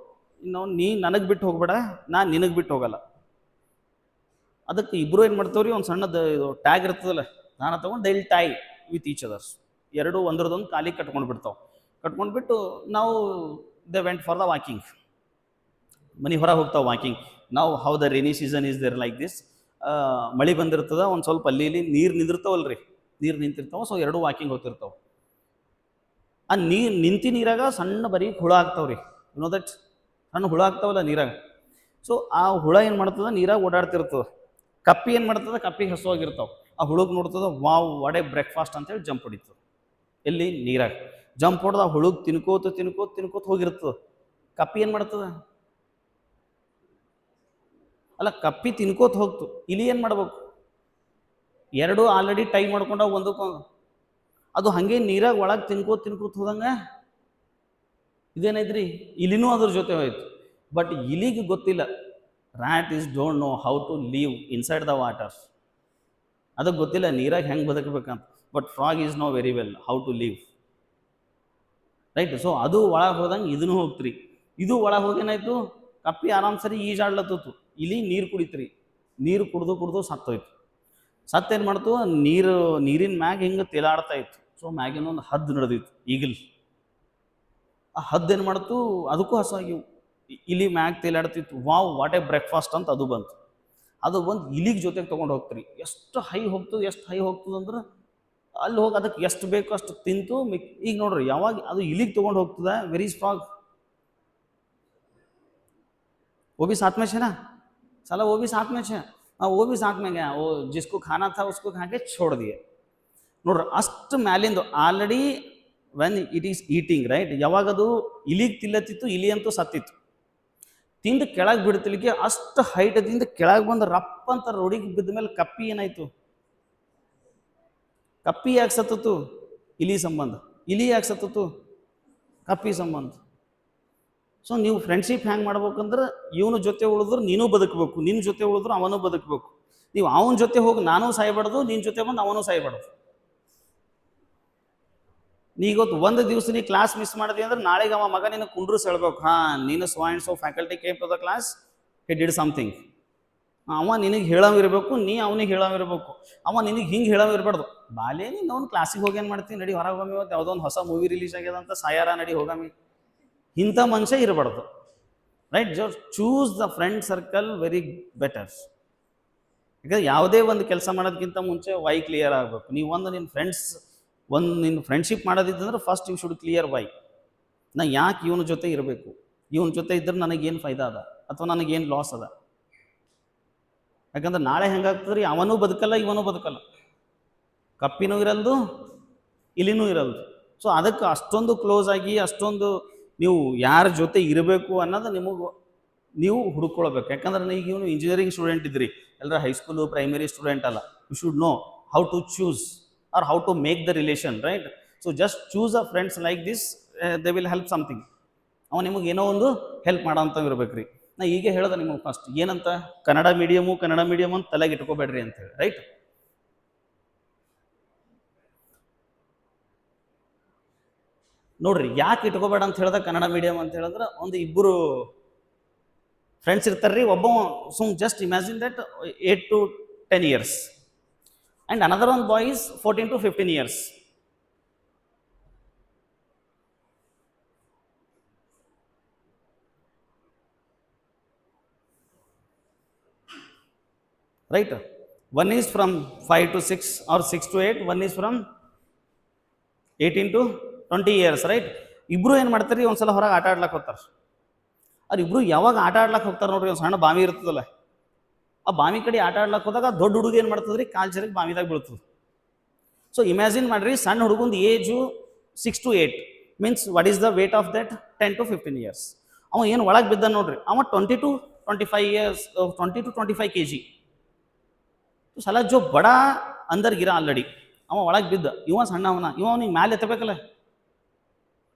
ಇನ್ನು ನೀ ನನಗೆ ಬಿಟ್ಟು ಹೋಗ್ಬೇಡ, ನಾನು ನಿನಗೆ ಬಿಟ್ಟು ಹೋಗಲ್ಲ. ಅದಕ್ಕೆ ಇಬ್ಬರು ಏನು ಮಾಡ್ತಾವ್ರಿ, ಒಂದು ಸಣ್ಣದು ಇದು ಟ್ಯಾಗ್ ಇರ್ತದಲ್ಲ, ನಾನು ತೊಗೊಂಡು they'll tie with each others, ಎರಡು ಒಂದ್ರದೊಂದು ಕಾಲಿಗೆ ಕಟ್ಕೊಂಡು ಬಿಡ್ತಾವೆ. ಕಟ್ಕೊಂಡ್ಬಿಟ್ಟು ನಾವು they went for the walking, ಮನೆ ಹೊರಗೆ ಹೋಗ್ತಾವೆ ವಾಕಿಂಗ್. ನಾವು how the rainy season is there like this, ಮಳೆ ಬಂದಿರ್ತದ, ಒಂದು ಸ್ವಲ್ಪ ಅಲ್ಲಿ ಇಲ್ಲಿ ನೀರು ನಿಂದಿರ್ತಾವಲ್ರಿ, ನೀರು ನಿಂತಿರ್ತಾವೆ. ಸೊ ಎರಡು ವಾಕಿಂಗ್ ಹೋಗ್ತಿರ್ತಾವೆ. ಆ ನೀರು ನಿಂತಿ ನೀರಾಗ ಸಣ್ಣ ಬರೀ ಹುಳ ಆಗ್ತಾವ್ರಿ, ನೋ ದಟ್ ಸಣ್ಣ ಹುಳ ಆಗ್ತಾವಲ್ಲ ನೀರಾಗ. ಸೊ ಆ ಹುಳ ಏನು ಮಾಡ್ತದ, ನೀರಾಗ ಓಡಾಡ್ತಿರ್ತದೆ. ಕಪ್ಪಿ ಏನು ಮಾಡ್ತದೆ, ಕಪ್ಪಿಗೆ ಹಸುವಾಗಿರ್ತಾವೆ. ಆ ಹುಳುಗೆ ನೋಡ್ತದ, ವಾವ್ ವಾಟ್ ಎ ಬ್ರೇಕ್ಫಾಸ್ಟ್ ಅಂತೇಳಿ ಜಂಪ್ ಹೊಡಿತದೆ. ಎಲ್ಲಿ ನೀರಾಗ ಜಂಪ್ ಹೊಡೆದು ಆ ಹುಳುಗೆ ತಿನ್ಕೋತ ತಿನ್ಕೋತ ತಿನ್ಕೋತ ಹೋಗಿರ್ತದೆ. ಕಪ್ಪಿ ಏನು ಮಾಡ್ತದೆ, ಅಲ್ಲ ಕಪ್ಪಿ ತಿನ್ಕೋತ ಹೋಗ್ತು, ಇಲಿ ಏನು ಮಾಡ್ಬೇಕು, ಎರಡು ಆಲ್ರೆಡಿ ಟೈ ಮಾಡ್ಕೊಂಡ ಒಂದಕ್ಕೊಂದು, ಅದು ಹಾಗೆ ನೀರಾಗ ಒಳಗೆ ತಿನ್ಕೋತ ತಿನ್ಕೋತ ಹೋದಂಗೆ ಇದೇನೈತ್ರಿ, ಇಲಿನೂ ಅದ್ರ ಜೊತೆ ಹೋಯ್ತು. ಬಟ್ ಇಲಿಗೆ ಗೊತ್ತಿಲ್ಲ, rat is don't know how to live inside the waters. ಅದಕ್ಕೆ ಗೊತ್ತಿಲ್ಲ ನೀರಾಗ ಹೆಂಗೆ ಬದುಕಬೇಕಂತ. But frog is know very well how to live, right. So ಅದು ಒಳಗೆ ಹೋದಂಗೆ ಇದನ್ನು ಹೋಗ್ತ್ರಿ. ಇದು ಒಳಗೆ ಹೋಗೇನಾಯ್ತು, ಕಪ್ಪಿ ಆರಾಮ್ ಸರಿ ಈಜಾಡ್ಲತ್ತು, ಇಲಿ ನೀರು ಕುಡಿತ್ರಿ. ನೀರು ಕುಡ್ದು ಕುಡ್ದು ಸತ್ತೋಯ್ತು. ಸತ್ತೇನು ಮಾಡ್ತು, ನೀರಿನ ಮ್ಯಾಗ ಹಿಂಗೆ ತೇಲಾಡ್ತಾ ಇತ್ತು. ಸೊ ಮ್ಯಾಗಿನ ಒಂದು ಹದ್ದು ನಡೆದಿತ್ತು, ಈಗಲ್. ಆ ಹದ್ದು ಏನು ಮಾಡ್ತು, ಅದಕ್ಕೂ ಹಸಾಗಿವು. ಇಲಿ ಮ್ಯಾಗ ತೇಲಾಡ್ತಿತ್ತು, ವಾವ್ ವಾಟ್ ಎ ಬ್ರೇಕ್ಫಾಸ್ಟ್ ಅಂತ ಅದು ಬಂತು. ಅದು ಬಂದು ಇಲಿಗೆ ಜೊತೆಗೆ ತೊಗೊಂಡು ಹೋಗ್ತೀರಿ. ಎಷ್ಟು ಹೈ ಹೋಗ್ತದೆ, ಎಷ್ಟು ಹೈ ಹೋಗ್ತದೆ ಅಂದ್ರೆ ಅಲ್ಲಿ ಹೋಗಿ ಅದಕ್ಕೆ ಎಷ್ಟು ಬೇಕು ಅಷ್ಟು ತಿಂತು. ಈಗ ನೋಡ್ರಿ, ಯಾವಾಗ ಅದು ಇಲಿಗೆ ತೊಗೊಂಡು ಹೋಗ್ತದೆ, ವೆರಿ ಸ್ಟ್ರಾಂಗ್. वो भी साथ में छे ना, साला वो भी साथ में छे, हाँ वो भी साथ में गया, वो जिसको खाना था उसको खा के छोड़ दिए. ನೋಡ್ರಿ ಅಷ್ಟು ಮ್ಯಾಲಿಂದು already when it is eating, right, ಯಾವಾಗದು ಇಲಿಗೆ ತಿಲ್ಲತ್ತಿತ್ತು, ಇಲಿ ಅಂತೂ ಸತ್ತಿತ್ತು. ತಿಂದು ಕೆಳಗೆ ಬಿಡ್ತಿಲಿಕ್ಕೆ ಅಷ್ಟು ಹೈಟದಿಂದ ಕೆಳಗೆ ಬಂದು ರಪ್ಪ ಅಂತ ರೋಡಿಗೆ ಬಿದ್ದ ಮೇಲೆ ಕಪ್ಪಿ ಏನಾಯ್ತು, ಕಪ್ಪಿ ಯಾಕೆ ಸತ್ತಿತು, ಇಲಿ ಸಂಬಂಧ. ಇಲಿ ಯಾಕೆ ಸತ್ತಿತು, ಕಪ್ಪಿ ಸಂಬಂಧ. ಸೊ ನೀವು ಫ್ರೆಂಡ್ಶಿಪ್ ಹ್ಯಾಂಗೆ ಮಾಡ್ಬೇಕಂದ್ರೆ, ಇವನ ಜೊತೆ ಉಳಿದ್ರೆ ನೀನು ಬದುಕಬೇಕು, ನಿನ್ನ ಜೊತೆ ಉಳಿದ್ರೆ ಅವನು ಬದುಕಬೇಕು. ನೀವು ಅವನ ಜೊತೆ ಹೋಗಿ ನಾನು ಸಾಯ್ಬಾರ್ದು, ನಿನ್ನ ಜೊತೆ ಬಂದು ಅವನು ಸಾಯ್ಬಾರ್ದು. ನೀಗೊತ್ತು ಒಂದು ದಿವಸ ನೀ ಕ್ಲಾಸ್ ಮಿಸ್ ಮಾಡಿದೆ ಅಂದ್ರೆ ನಾಳೆಗೆ ಅವ ಮಗ ನಿನ್ನ ಕುಂಡ್ರು ಹೇಳ್ಬೇಕು, ಹಾಂ ನೀನು so and so faculty came to the class, he did something. ಅವ ನಿನಗೆ ಹೇಳೋವಿರಬೇಕು, ನೀ ಅವನಿಗೆ ಹೇಳೋವಿರಬೇಕು. ಅವ ನಿನಗೆ ಹಿಂಗೆ ಹೇಳೋವಿರಬಾರ್ದು, ಬಾಲೇ ನೀನು ಅವ್ನು ಕ್ಲಾಸಿಗೆ ಹೋಗಿ ಏನು ಮಾಡ್ತೀನಿ, ನಡಿ ಹೊರಗೆ ಹೋಗಿ, ಇವತ್ತು ಯಾವುದೋ ಒಂದು ಹೊಸ ಮೂವಿ ರಿಲೀಸ್ ಆಗ್ಯದ ಅಂತ ಸಾಯಾರ, ನಡಿ ಹೋಗಾಮಿ. ಇಂಥ ಮನುಷ್ಯ ಇರಬಾರ್ದು, right. Just choose the friend circle very better. ಯಾಕಂದ್ರೆ ಯಾವುದೇ ಒಂದು ಕೆಲಸ ಮಾಡೋದಕ್ಕಿಂತ ಮುಂಚೆ ವೈ ಕ್ಲಿಯರ್ ಆಗಬೇಕು. ನೀವು ನಿನ್ನ ಫ್ರೆಂಡ್ಶಿಪ್ ಮಾಡೋದಿದ್ದಂದ್ರೆ first you should clear why. ನಾ ಯಾಕೆ ಇವನ ಜೊತೆ ಇರಬೇಕು, ಇವನ ಜೊತೆ ಇದ್ರೆ ನನಗೇನು ಫೈದಾ ಅದ ಅಥವಾ ನನಗೇನು ಲಾಸ್ ಅದ. ಯಾಕಂದ್ರೆ ನಾಳೆ ಹೆಂಗಾಗ್ತದ್ರಿ, ಅವನೂ ಬದುಕಲ್ಲ ಇವನೂ ಬದುಕಲ್ಲ, ಕಪ್ಪಿನೂ ಇರಲ್ದು ಇಲಿನೂ ಇರಲ್ದು. ಸೊ ಅದಕ್ಕೆ ಅಷ್ಟೊಂದು ಕ್ಲೋಸ್ ಆಗಿ ಅಷ್ಟೊಂದು ನೀವು ಯಾರ ಜೊತೆ ಇರಬೇಕು ಅನ್ನೋದು ನೀವು ಹುಡ್ಕೊಳ್ಬೇಕು. ಯಾಕಂದ್ರೆ ಈಗ ಇವನು ಇಂಜಿನಿಯರಿಂಗ್ ಸ್ಟೂಡೆಂಟ್ ಇದ್ರಿ, ಎಲ್ಲರ ಹೈಸ್ಕೂಲು ಪ್ರೈಮರಿ ಸ್ಟೂಡೆಂಟ್ ಅಲ್ಲ. You should know how to choose or how to make the relation, right? So just choose a friends like this, they will help something. ಅವ ನಿಮಗೆ ಏನೋ ಒಂದು ಹೆಲ್ಪ್ ಮಾಡೋಂಥ ಇರ್ಬೇಕ್ರಿ. ನಾ ಈಗ ಹೇಳ್ದೆ ನಿಮಗೆ ಫಸ್ಟ್ ಏನಂತ, ಕನ್ನಡ ಮೀಡಿಯಮ್ ಅಂತ ತಲೆಗೆ ಇಟ್ಕೋಬೇಡ್ರಿ ಅಂತ ಹೇಳಿ, ರೈಟ್. ನೋಡ್ರಿ ಯಾಕೆ ಇಟ್ಕೋಬೇಡ ಅಂತ ಹೇಳ್ದ ಕನ್ನಡ ಮೀಡಿಯಮ್ ಅಂತ ಹೇಳಿದ್ರೆ, ಒಂದು ಇಬ್ಬರು ಫ್ರೆಂಡ್ಸ್ ಇರ್ತಾರ್ರಿ. ಒಬ್ಬ just imagine that 8 to 10 years and another one boy is 14 to 15 years. Right, one is from 5 to 6 or 6 to 8, one is from 18 to 20 years, right. ಇಬ್ರು ಏನು ಮಾಡ್ತಾರೆ, ಒಂದ್ಸಲ ಹೊರಗೆ ಆಟ ಆಡ್ಲಕ್ಕೆ ಹೋಗ್ತಾರೆ. ಅವ್ರು ಇಬ್ರು ಯಾವಾಗ ಆಟ ಆಡ್ಲಕ್ಕೆ ಹೋಗ್ತಾರೆ ನೋಡ್ರಿ, ಒಂದು ಸಣ್ಣ ಬಾವಿ ಇರ್ತದಲ್ಲ, ಆ ಬಾವಿ ಕಡೆ ಆಟ ಆಡ್ಲಕ್ಕೆ ಹೋದಾಗ ದೊಡ್ಡ ಹುಡುಗ ಏನು ಮಾಡ್ತದ್ರಿ, ಕಾಲು ಜರಿಗೆ ಬಾವಿದಾಗ ಬೀಳ್ತದೆ. ಸೊ ಇಮ್ಯಾಜಿನ್ ಮಾಡ್ರಿ, ಸಣ್ಣ ಹುಡುಗಂದು age 6 to 8 means what is the weight of that 10 to 15 years. ಅವ ಏನು ಒಳಗೆ ಬಿದ್ದ ನೋಡ್ರಿ, ಅವ 20 to 25 kg. ಸಲ ಜೋ ಬಡ ಅಂದರ್ ಗಿರ ಆಲ್ರೆಡಿ ಅವ ಒಳಗೆ ಬಿದ್ದ, ಇವ ಸಣ್ಣ ಅವನಿಗೆ ಮ್ಯಾಲೆ ಎತ್ತಬೇಕಲ್ಲ,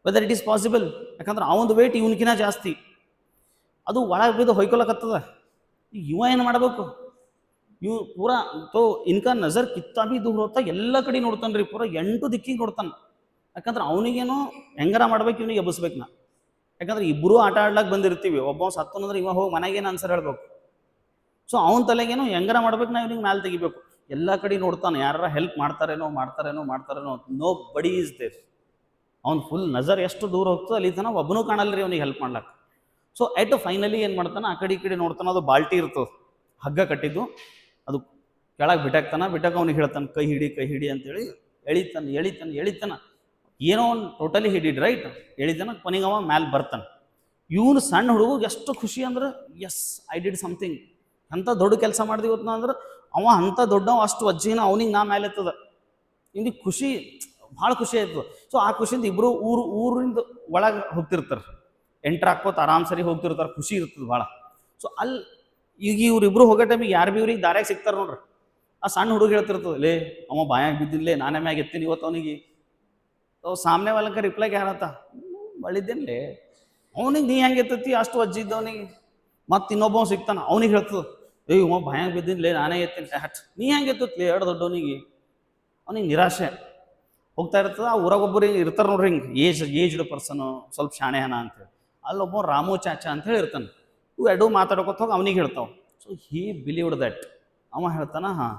ವೆದರ್ ಇಟ್ ಈಸ್ ಪಾಸಿಬಲ್. ಯಾಕಂದ್ರೆ ಅವನದು ವೇಟ್ ಇವನ್ಕಿನ ಜಾಸ್ತಿ, ಅದು ಒಳಗೆ ಬಿದ್ದು ಹೊಯ್ಕೊಳಕತ್ತದ. ಈಗ ಇವ ಏನು ಮಾಡಬೇಕು, ಇವು ಪೂರಾ ತೋ ಇನ್ಕಾ ನಜರ್ ಕಿತ್ತಾ ಬಿ ದೂರ ಹೋಗ್ತಾ ಎಲ್ಲ ಕಡೆ ನೋಡ್ತಾನೆ ರೀ, ಪೂರಾ 8 ದಿಕ್ಕಿಗೆ ನೋಡ್ತಾನೆ. ಯಾಕಂದ್ರೆ ಅವನಿಗೇನೋ ಹೆಂಗಾರ ಮಾಡ್ಬೇಕು, ಇವನಿಗೆ ಎಬ್ಬಿಸ್ಬೇಕು ನಾ. ಯಾಕಂದ್ರೆ ಇಬ್ಬರು ಆಟ ಆಡ್ಲಾಕ್ ಬಂದಿರ್ತೀವಿ, ಒಬ್ಬ ಸತ್ತನಂದ್ರೆ ಇವ ಹೋಗಿ ಮನೆಗೇನು ಆನ್ಸರ್ ಹೇಳ್ಬೇಕು. ಸೊ ಅವನ ತಲೆಗೇನು ಹೆಂಗಾರ ಮಾಡ್ಬೇಕು, ನಾ ಇವ್ನಿಗೆ ಮ್ಯಾಲೆ ತೆಗಿಬೇಕು. ಎಲ್ಲ ಕಡೆ ನೋಡ್ತಾನೆ, ಯಾರ ಹೆಲ್ಪ್ ಮಾಡ್ತಾರೇನೋ. ನೋ ಬಡಿ ಈಸ್ ದೇರ್. ಅವ್ನು ಫುಲ್ ನಜರ್ ಎಷ್ಟು ದೂರ ಹೋಗ್ತದೆ ಅಲ್ಲಿ ತನ ಒಬ್ಬನೂ ಕಾಣಲ್ರಿ ಅವ್ನಿಗೆ ಹೆಲ್ಪ್ ಮಾಡ್ಲಾಕ. ಸೊ ಎಟ್ ಫೈನಲಿ ಏನು ಮಾಡ್ತಾನೆ, ಆ ಕಡೆ ಈ ಕಡೆ ನೋಡ್ತಾನೆ, ಅದು ಬಾಲ್ಟಿ ಇರ್ತದೆ ಹಗ್ಗ ಕಟ್ಟಿದ್ದು, ಅದು ಕೆಳಗೆ ಬಿಟ್ಟಾಕ ಅವ್ನಿಗೆ ಹೇಳ್ತಾನೆ ಕೈ ಹಿಡಿ ಅಂತೇಳಿ ಎಳಿತಾನೆ. ಏನೋ ಒಂದು ಟೋಟಲಿ ಹಿಡಿಡ್ ರೈಟ್, ಎಳಿತಾನೆ. ಕೊನೆಗೆ ಅವ ಮ್ಯಾಲೆ ಬರ್ತಾನೆ. ಇವನು ಸಣ್ಣ ಹುಡುಗ ಎಷ್ಟು ಖುಷಿ ಅಂದ್ರೆ, ಎಸ್ ಐ ಡಿಡ್ ಸಮಥಿಂಗ್, ಅಂಥ ದೊಡ್ಡ ಕೆಲಸ ಮಾಡಿದೆ ಇವತ್ತು ನಾ ಅಂದ್ರೆ. ಅವ ಅಂಥ ದೊಡ್ಡವ, ಅಷ್ಟು ಅಜ್ಜಿನ ಅವನಿಗೆ ನಾ ಮೇಲೆ ಎತ್ತದ. ಇವನಿಗೆ ಖುಷಿ, ಭಾಳ ಖುಷಿ ಆಯ್ತದ. ಸೊ ಆ ಖುಷಿಯಿಂದ ಇಬ್ಬರು ಊರಿಂದ ಒಳಗೆ ಹೋಗ್ತಿರ್ತಾರೆ, ಎಂಟ್ರ್ ಹಾಕ್ಕೋತ ಆರಾಮ್ ಸರಿ ಹೋಗ್ತಿರ್ತಾರೆ, ಖುಷಿ ಇರ್ತದೆ ಭಾಳ. ಸೊ ಅಲ್ಲಿ ಈಗ ಇವ್ರಿಬ್ರು ಹೋಗೋ ಟೈಮಿಗೆ ಯಾರು ಭೀ ಇವ್ರಿಗೆ ದಾರ್ಯಾಗ ಸಿಗ್ತಾರೆ ನೋಡ್ರಿ. ಆ ಸಣ್ಣ ಹುಡುಗ ಹೇಳ್ತಿರ್ತದೆ, ಲೇ ಅವ ಬಾಯಾಗ ಬಿದ್ದಿಲ್ಲೇ, ನಾನೇ ಮ್ಯಾಗ ಎತ್ತೀನಿ ಇವತ್ತು ಅವನಿಗೆ. ಸಾಮ್ನೆ ವಾಲಕ ರಿಪ್ಲೈ ಯಾರತ್ತ, ಬಳಿದ್ದೇನೆ ಅವನಿಗೆ ನೀ ಹೆಂಗೆ ಎತ್ತತಿ ಅಷ್ಟು ಅಜ್ಜಿದ್ದವನಿಗೆ. ಮತ್ತು ಇನ್ನೊಬ್ಬ ಸಿಗ್ತಾನ, ಅವನಿಗೆ ಹೇಳ್ತದೆ, ಇವ ಬಾಯಾಗ ಬಿದ್ದಿನ್ಲೇ ನಾನೇ ಎತ್ತೀನಿ ಹಟ್, ನೀ ಹೆಂಗೆ ಎತ್ತತ್ಲಿ ಎರಡು ದೊಡ್ಡವನಿಗೆ. ಅವನಿಗೆ ನಿರಾಶೆ ಹೋಗ್ತಾ ಇರ್ತದೆ. ಆ ಊರಾಗೊಬ್ಬರು ಇರ್ತಾರೆ ನೋಡ್ರಿ, ಹಿಂಗೆ ಏಜ್ಡ್ ಪರ್ಸನು, ಸ್ವಲ್ಪ ಶಾಣೆಹನ ಅಂತೇಳಿ. ಅಲ್ಲೊಬ್ಬ ರಾಮು ಚಾಚಾ ಅಂತೇಳಿ ಇರ್ತಾನೆ. ಇವು ಎರಡೂ ಮಾತಾಡ್ಕೊತ ಹೋಗಿ ಅವನಿಗೆ ಹೇಳ್ತಾವೆ. So he believed that. ಅವ ಹೇಳ್ತಾನ, ಹಾಂ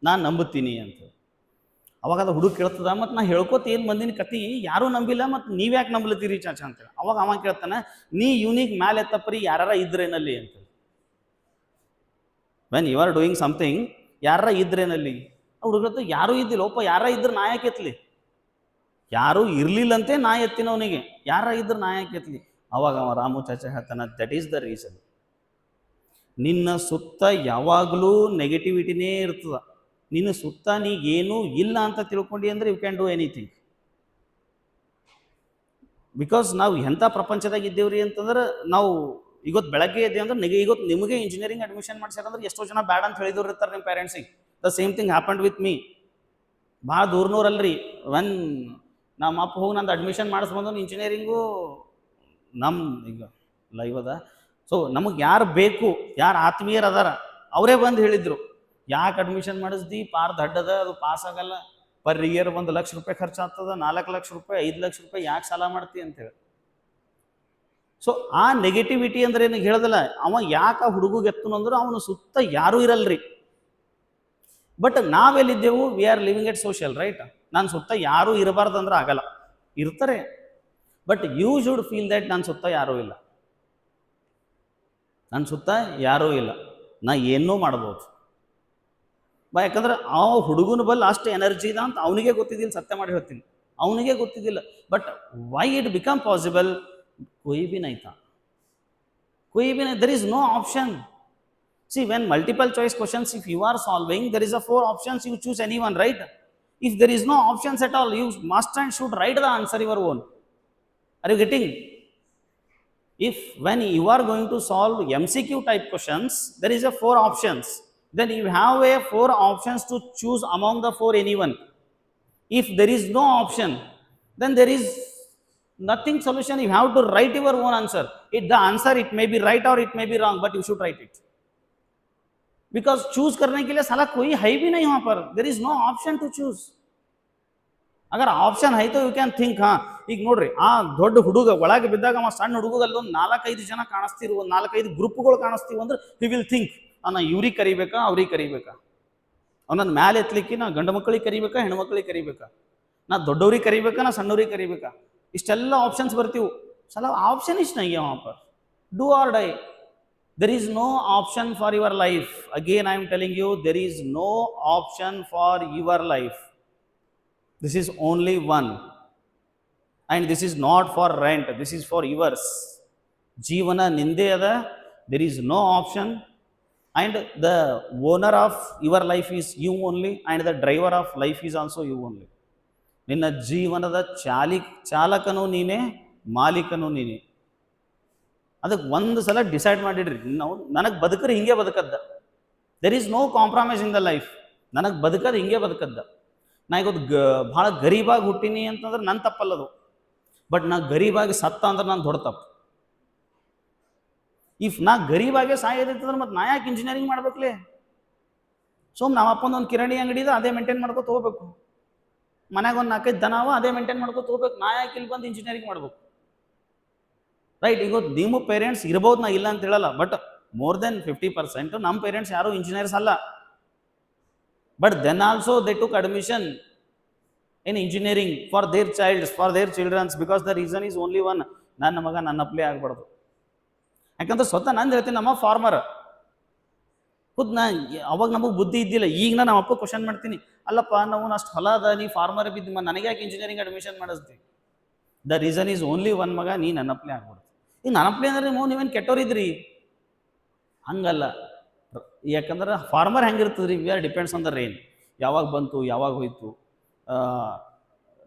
ನಾನು ನಂಬುತ್ತೀನಿ ಅಂತ. ಅವಾಗ ಅದು ಹುಡುಗ ಕೇಳ್ತದ, ಮತ್ತು ನಾ ಹೇಳ್ಕೊತ ಏನು ಬಂದಿನ ಕತಿ ಯಾರೂ ನಂಬಿಲ್ಲ, ಮತ್ತು ನೀವ್ಯಾಕೆ ನಂಬ್ಲತ್ತೀರಿ ಚಾಚಾ ಅಂತೇಳಿ. ಅವಾಗ ಅವ ಕೇಳ್ತಾನೆ, ನೀ ಯೂನಿಕ್ ಮ್ಯಾಲೆ ಎತ್ತಪ್ರಿ ಯಾರ ಇದ್ರೇನಲ್ಲಿ ಅಂತ. When you are doing something, ಯಾರ ಇದ್ರೇನಲ್ಲಿ. ಹುಡುಗ ಯಾರೂ ಇದ್ದಿಲ್ಲ, ಒಪ್ಪ ಯಾರ ಇದ್ರೆ ನಾ ಯಾಕೆ ಎತ್ತಲಿ, ಯಾರೂ ಇರ್ಲಿಲ್ಲಂತೆ ನಾ ಎತ್ತಿನ ಅವನಿಗೆ, ಯಾರ ಇದ್ರೆ ನಾ ಯಾಕೆ ಎತ್ತಲಿ. ಅವಾಗ ಅವ ರಾಮು ಚಾಚಾ ಹೇಳ್ತಾನೆ, ದಟ್ ಈಸ್ ದ ರೀಸನ್. ನಿನ್ನ ಸುತ್ತ ಯಾವಾಗಲೂ ನೆಗೆಟಿವಿಟಿನೇ ಇರ್ತದ. ನಿನ್ನ ಸುತ್ತ ನೀಗೇನೂ ಇಲ್ಲ ಅಂತ ತಿಳ್ಕೊಂಡು ಅಂದರೆ you can do anything. Because ನಾವು ಎಂಥ ಪ್ರಪಂಚದಾಗ ಇದ್ದೇವ್ರಿ ಅಂತಂದ್ರೆ, ನಾವು ಇವತ್ತು ಬೆಳಗ್ಗೆ ಇದ್ದೇವೆ ಅಂದ್ರೆ ಇವತ್ತು ನಿಮಗೆ ಇಂಜಿನಿಯರಿಂಗ್ ಅಡ್ಮಿಷನ್ ಮಾಡ್ಸ್ಯಾರಂದ್ರೆ ಎಷ್ಟೋ ಜನ ಬ್ಯಾಡ್ ಅಂತ ಹೇಳಿದವ್ರು ಇರ್ತಾರೆ ನಿಮ್ಮ ಪೇರೆಂಟ್ಸಿಗೆ. The same thing happened with me. ಭಾಳ ದೂರನೂರಲ್ರಿ. ನಮ್ಮ ಅಪ್ಪ ಹೋಗಿ ನಂದು ಅಡ್ಮಿಷನ್ ಮಾಡಿಸ್ಬಂದು ಇಂಜಿನಿಯರಿಂಗು ನಮ್ಮ ಈಗ ಲೈವ್ ಅದ. ಸೊ ನಮಗೆ ಯಾರು ಬೇಕು, ಯಾರು ಆತ್ಮೀಯರು ಅದಾರ ಅವರೇ ಬಂದು ಹೇಳಿದರು, ಯಾಕೆ ಅಡ್ಮಿಷನ್ ಮಾಡಿಸ್ದಿ, ಪಾರ್ ದಡ್ಡದ, ಅದು ಪಾಸ್ ಆಗಲ್ಲ, ಪರ್ ಇಯರ್ 1 ಲಕ್ಷ ರೂಪಾಯಿ ಖರ್ಚಾಗ್ತದ, 4 ಲಕ್ಷ ರೂಪಾಯಿ 5 ಲಕ್ಷ ರೂಪಾಯಿ ಯಾಕೆ ಸಾಲ ಮಾಡ್ತಿ ಅಂತೇಳಿ. ಸೊ ಆ ನೆಗೆಟಿವಿಟಿ ಅಂದ್ರೆ ಏನಿಗೆ ಹೇಳ್ದಲ್ಲ, ಅವ ಯಾಕೆ ಹುಡುಗಿಗೆ ಎತ್ತನು ಅಂದ್ರೆ ಅವನು ಸುತ್ತ ಯಾರೂ ಇರಲ್ರಿ. ಬಟ್ ನಾವೆಲ್ಲಿದ್ದೆವು, we are living at social right. ನಾನು ಸುತ್ತ ಯಾರೂ ಇರಬಾರ್ದು ಅಂದ್ರೆ ಆಗಲ್ಲ, ಇರ್ತಾರೆ. But you should feel that ನನ್ನ ಸುತ್ತ ಯಾರೂ ಇಲ್ಲ, ನನ್ನ ಸುತ್ತ ಯಾರೂ ಇಲ್ಲ, ನಾ ಏನೂ ಮಾಡ್ಬೋದು ಯಾಕಂದ್ರೆ ಆ ಹುಡುಗನ ಬಲ್ಲಿ ಅಷ್ಟು ಎನರ್ಜಿ ಇದೆ ಅಂತ ಅವನಿಗೆ ಗೊತ್ತಿದ್ದಿಲ್ಲ. ಸತ್ಯ ಮಾಡಿ ಹೇಳ್ತೀನಿ, ಅವನಿಗೆ ಗೊತ್ತಿದ್ದಿಲ್ಲ. But why it become possible, कोई भी नहीं था, there is no option. See, when multiple choice questions, if you are solving, there is a 4 options, you choose anyone, right? If there is no options at all, you must and should write the answer your own. Are you getting? If when you are going to solve MCQ type questions, there is a 4 options, then you have a 4 options to choose among the 4 anyone. If there is no option, then there is nothing solution. You have to write your own answer. The answer, it may be right or it may be wrong, but you should write it. Because choose करने के लिए साला कोई है भी नहीं वहाँ पर. There is no option to choose. अगर ऑप्शन है तो यू कैन थिंक. हाँ ಈಗ ನೋಡ್ರಿ, ಆ ದೊಡ್ಡ ಹುಡುಗ ಒಳಗೆ ಬಿದ್ದಾಗ ಅವ ಸಣ್ಣ ಹುಡುಗಲ್ಲಿ ಒಂದು 4-5 ಜನ ಕಾಣಿಸ್ತಿರುವ, 4-5 ಗ್ರೂಪ್ಗಳು ಕಾಣಿಸ್ತೀವಿ ಅಂದ್ರೆ ಹಿ ವಿಲ್ ಥಿಂಕ್, ನಾ ಇವ್ರಿಗೆ ಕರಿಬೇಕಾ ಅವ್ರಿಗೆ ಕರಿಬೇಕಾ, ಅವನನ್ನ ಮ್ಯಾಲೆ ಎತ್ತಲಿಕ್ಕೆ ನಾ ಗಂಡು ಮಕ್ಕಳಿಗೆ ಕರಿಬೇಕಾ ಹೆಣ್ಣು ಮಕ್ಕಳಿಗೆ ಕರಿಬೇಕಾ, ನಾ ದೊಡ್ಡವ್ರಿಗೆ ಕರಿಬೇಕಾ ನಾ ಸಣ್ಣವ್ರಿಗೆ ಕರಿಬೇಕಾ, ಇಷ್ಟೆಲ್ಲ ಆಪ್ಷನ್ಸ್ ಬರ್ತೀವಿ. ಸಲ ಆಪ್ಷನ್ ಇಷ್ಟ ನೈ वहाँ पर. डू और die. There is no option for your life. Again I am telling you, there is no option for your life. This is only one, and this is not for rent, this is for yours. ಜೀವನ ನಿಂದೇ ಅದ. There is no option, and the owner of your life is you only, and the driver of life is also you only. ನಿನ್ನ ಜೀವನದ ಚಾಲಕನೂ ನೀನೇ, ಮಾಲೀಕನೂ ನೀನೇ. ಅದಕ್ಕೆ ಒಂದು ಸಲ ಡಿಸೈಡ್ ಮಾಡಿಡ್ರಿ, ನಾವು ನನಗೆ ಬದುಕ್ರೆ ಹಿಂಗೆ ಬದುಕದ್ದ. There is no compromise in the life. ನನಗೆ ಬದುಕದು ಹಿಂಗೆ ಬದುಕದ್ದ. ನಾ ಇವತ್ತು ಭಾಳ ಗರೀಬಾಗಿ ಹುಟ್ಟೀನಿ ಅಂತಂದ್ರೆ ನನ್ನ ತಪ್ಪಲ್ಲದು. ಬಟ್ ನಾ ಗರೀಬಾಗಿ ಸತ್ತ ಅಂದ್ರೆ ನಾನು ದೊಡ್ಡ ತಪ್ಪು. ಇಫ್ ನಾ ಗರೀಬಾಗೆ ಸಾಯೋದಿತ್ತಂದ್ರೆ ಮತ್ತೆ ನಾ ಯಾಕೆ ಇಂಜಿನಿಯರಿಂಗ್ ಮಾಡ್ಬೇಕಲೇ? ನಮ್ಮ ಅಪ್ಪಂದೊಂದು ಕಿರಾಣಿ ಅಂಗಡಿ ಇದೆ, ಅದೇ ಮೇಂಟೈನ್ ಮಾಡ್ಕೊತ ಹೋಗ್ಬೇಕು. ಮನ್ಯಾಗ ಒಂದು 4-5 ದನ ಅವ, ಅದೇ ಮೇಂಟೈನ್ ಮಾಡ್ಕೊತ ಹೋಗ್ಬೇಕು. ನಾ ಯಾಕೆ ಇಲ್ಲಿ ಬಂದು ಇಂಜಿನಿಯರಿಂಗ್ ಮಾಡ್ಬೇಕು? ರೈಟ್. ಈಗ ನಿಮ್ಮ ಪೇರೆಂಟ್ಸ್ ಇರ್ಬೋದು, ನಾ ಇಲ್ಲ ಅಂತ ಹೇಳಲ್ಲ, ಬಟ್ ಮೋರ್ ದೆನ್ 50% ನಮ್ಮ ಪೇರೆಂಟ್ಸ್ ಯಾರು ಇಂಜಿನಿಯರ್ಸ್ ಅಲ್ಲ. But then also they took admission in engineering for their childs, for their childrens, because the reason is only one, ನನ್ನ ಮಗ ನನ್ನ ಅಪ್ಲೈ ಆಗ್ಬಾರ್ದು. ಯಾಕಂದ್ರೆ ಸ್ವತಃ ನಾನು ಹೇಳ್ತೀನಿ, ನಮ್ಮ ಫಾರ್ಮರ್ ಖುದ್ ನಾ ಅವಾಗ ನಮಗೆ ಬುದ್ಧಿ ಇದ್ದಿಲ್ಲ. ಈಗ ನಮ್ಮ ಅಪ್ಪ ಕ್ವಶನ್ ಮಾಡ್ತೀನಿ, ಅಲ್ಲಪ್ಪ ನಾವು ಅಷ್ಟು ಹೊಲ ಅದ, ನೀ ಫಾರ್ಮರ್ ಬಿದ್ದು ನನಗೆ ಯಾಕೆ ಇಂಜಿನಿಯರಿಂಗ್ ಅಡ್ಮಿಷನ್ ಮಾಡಿಸ್ತೀವಿ? The reason is only one, ಮಗ ನೀ ನನ್ನ ಅಪ್ಲೈ ಆಗ್ಬಾರ್ದು. ಈಗ ನನ್ನ ಅಪ್ಲೈ ಅಂದ್ರೆ ನೀವೇನು ಕೆಟ್ಟೋರಿದ್ರಿ? ಹಂಗಲ್ಲ. ಯಾಕಂದ್ರೆ ಫಾರ್ಮರ್ ಹೆಂಗಿರ್ತದೆ ರೀ, we are depends on the rain. ಯಾವಾಗ ಬಂತು, ಯಾವಾಗ ಹೋಯ್ತು,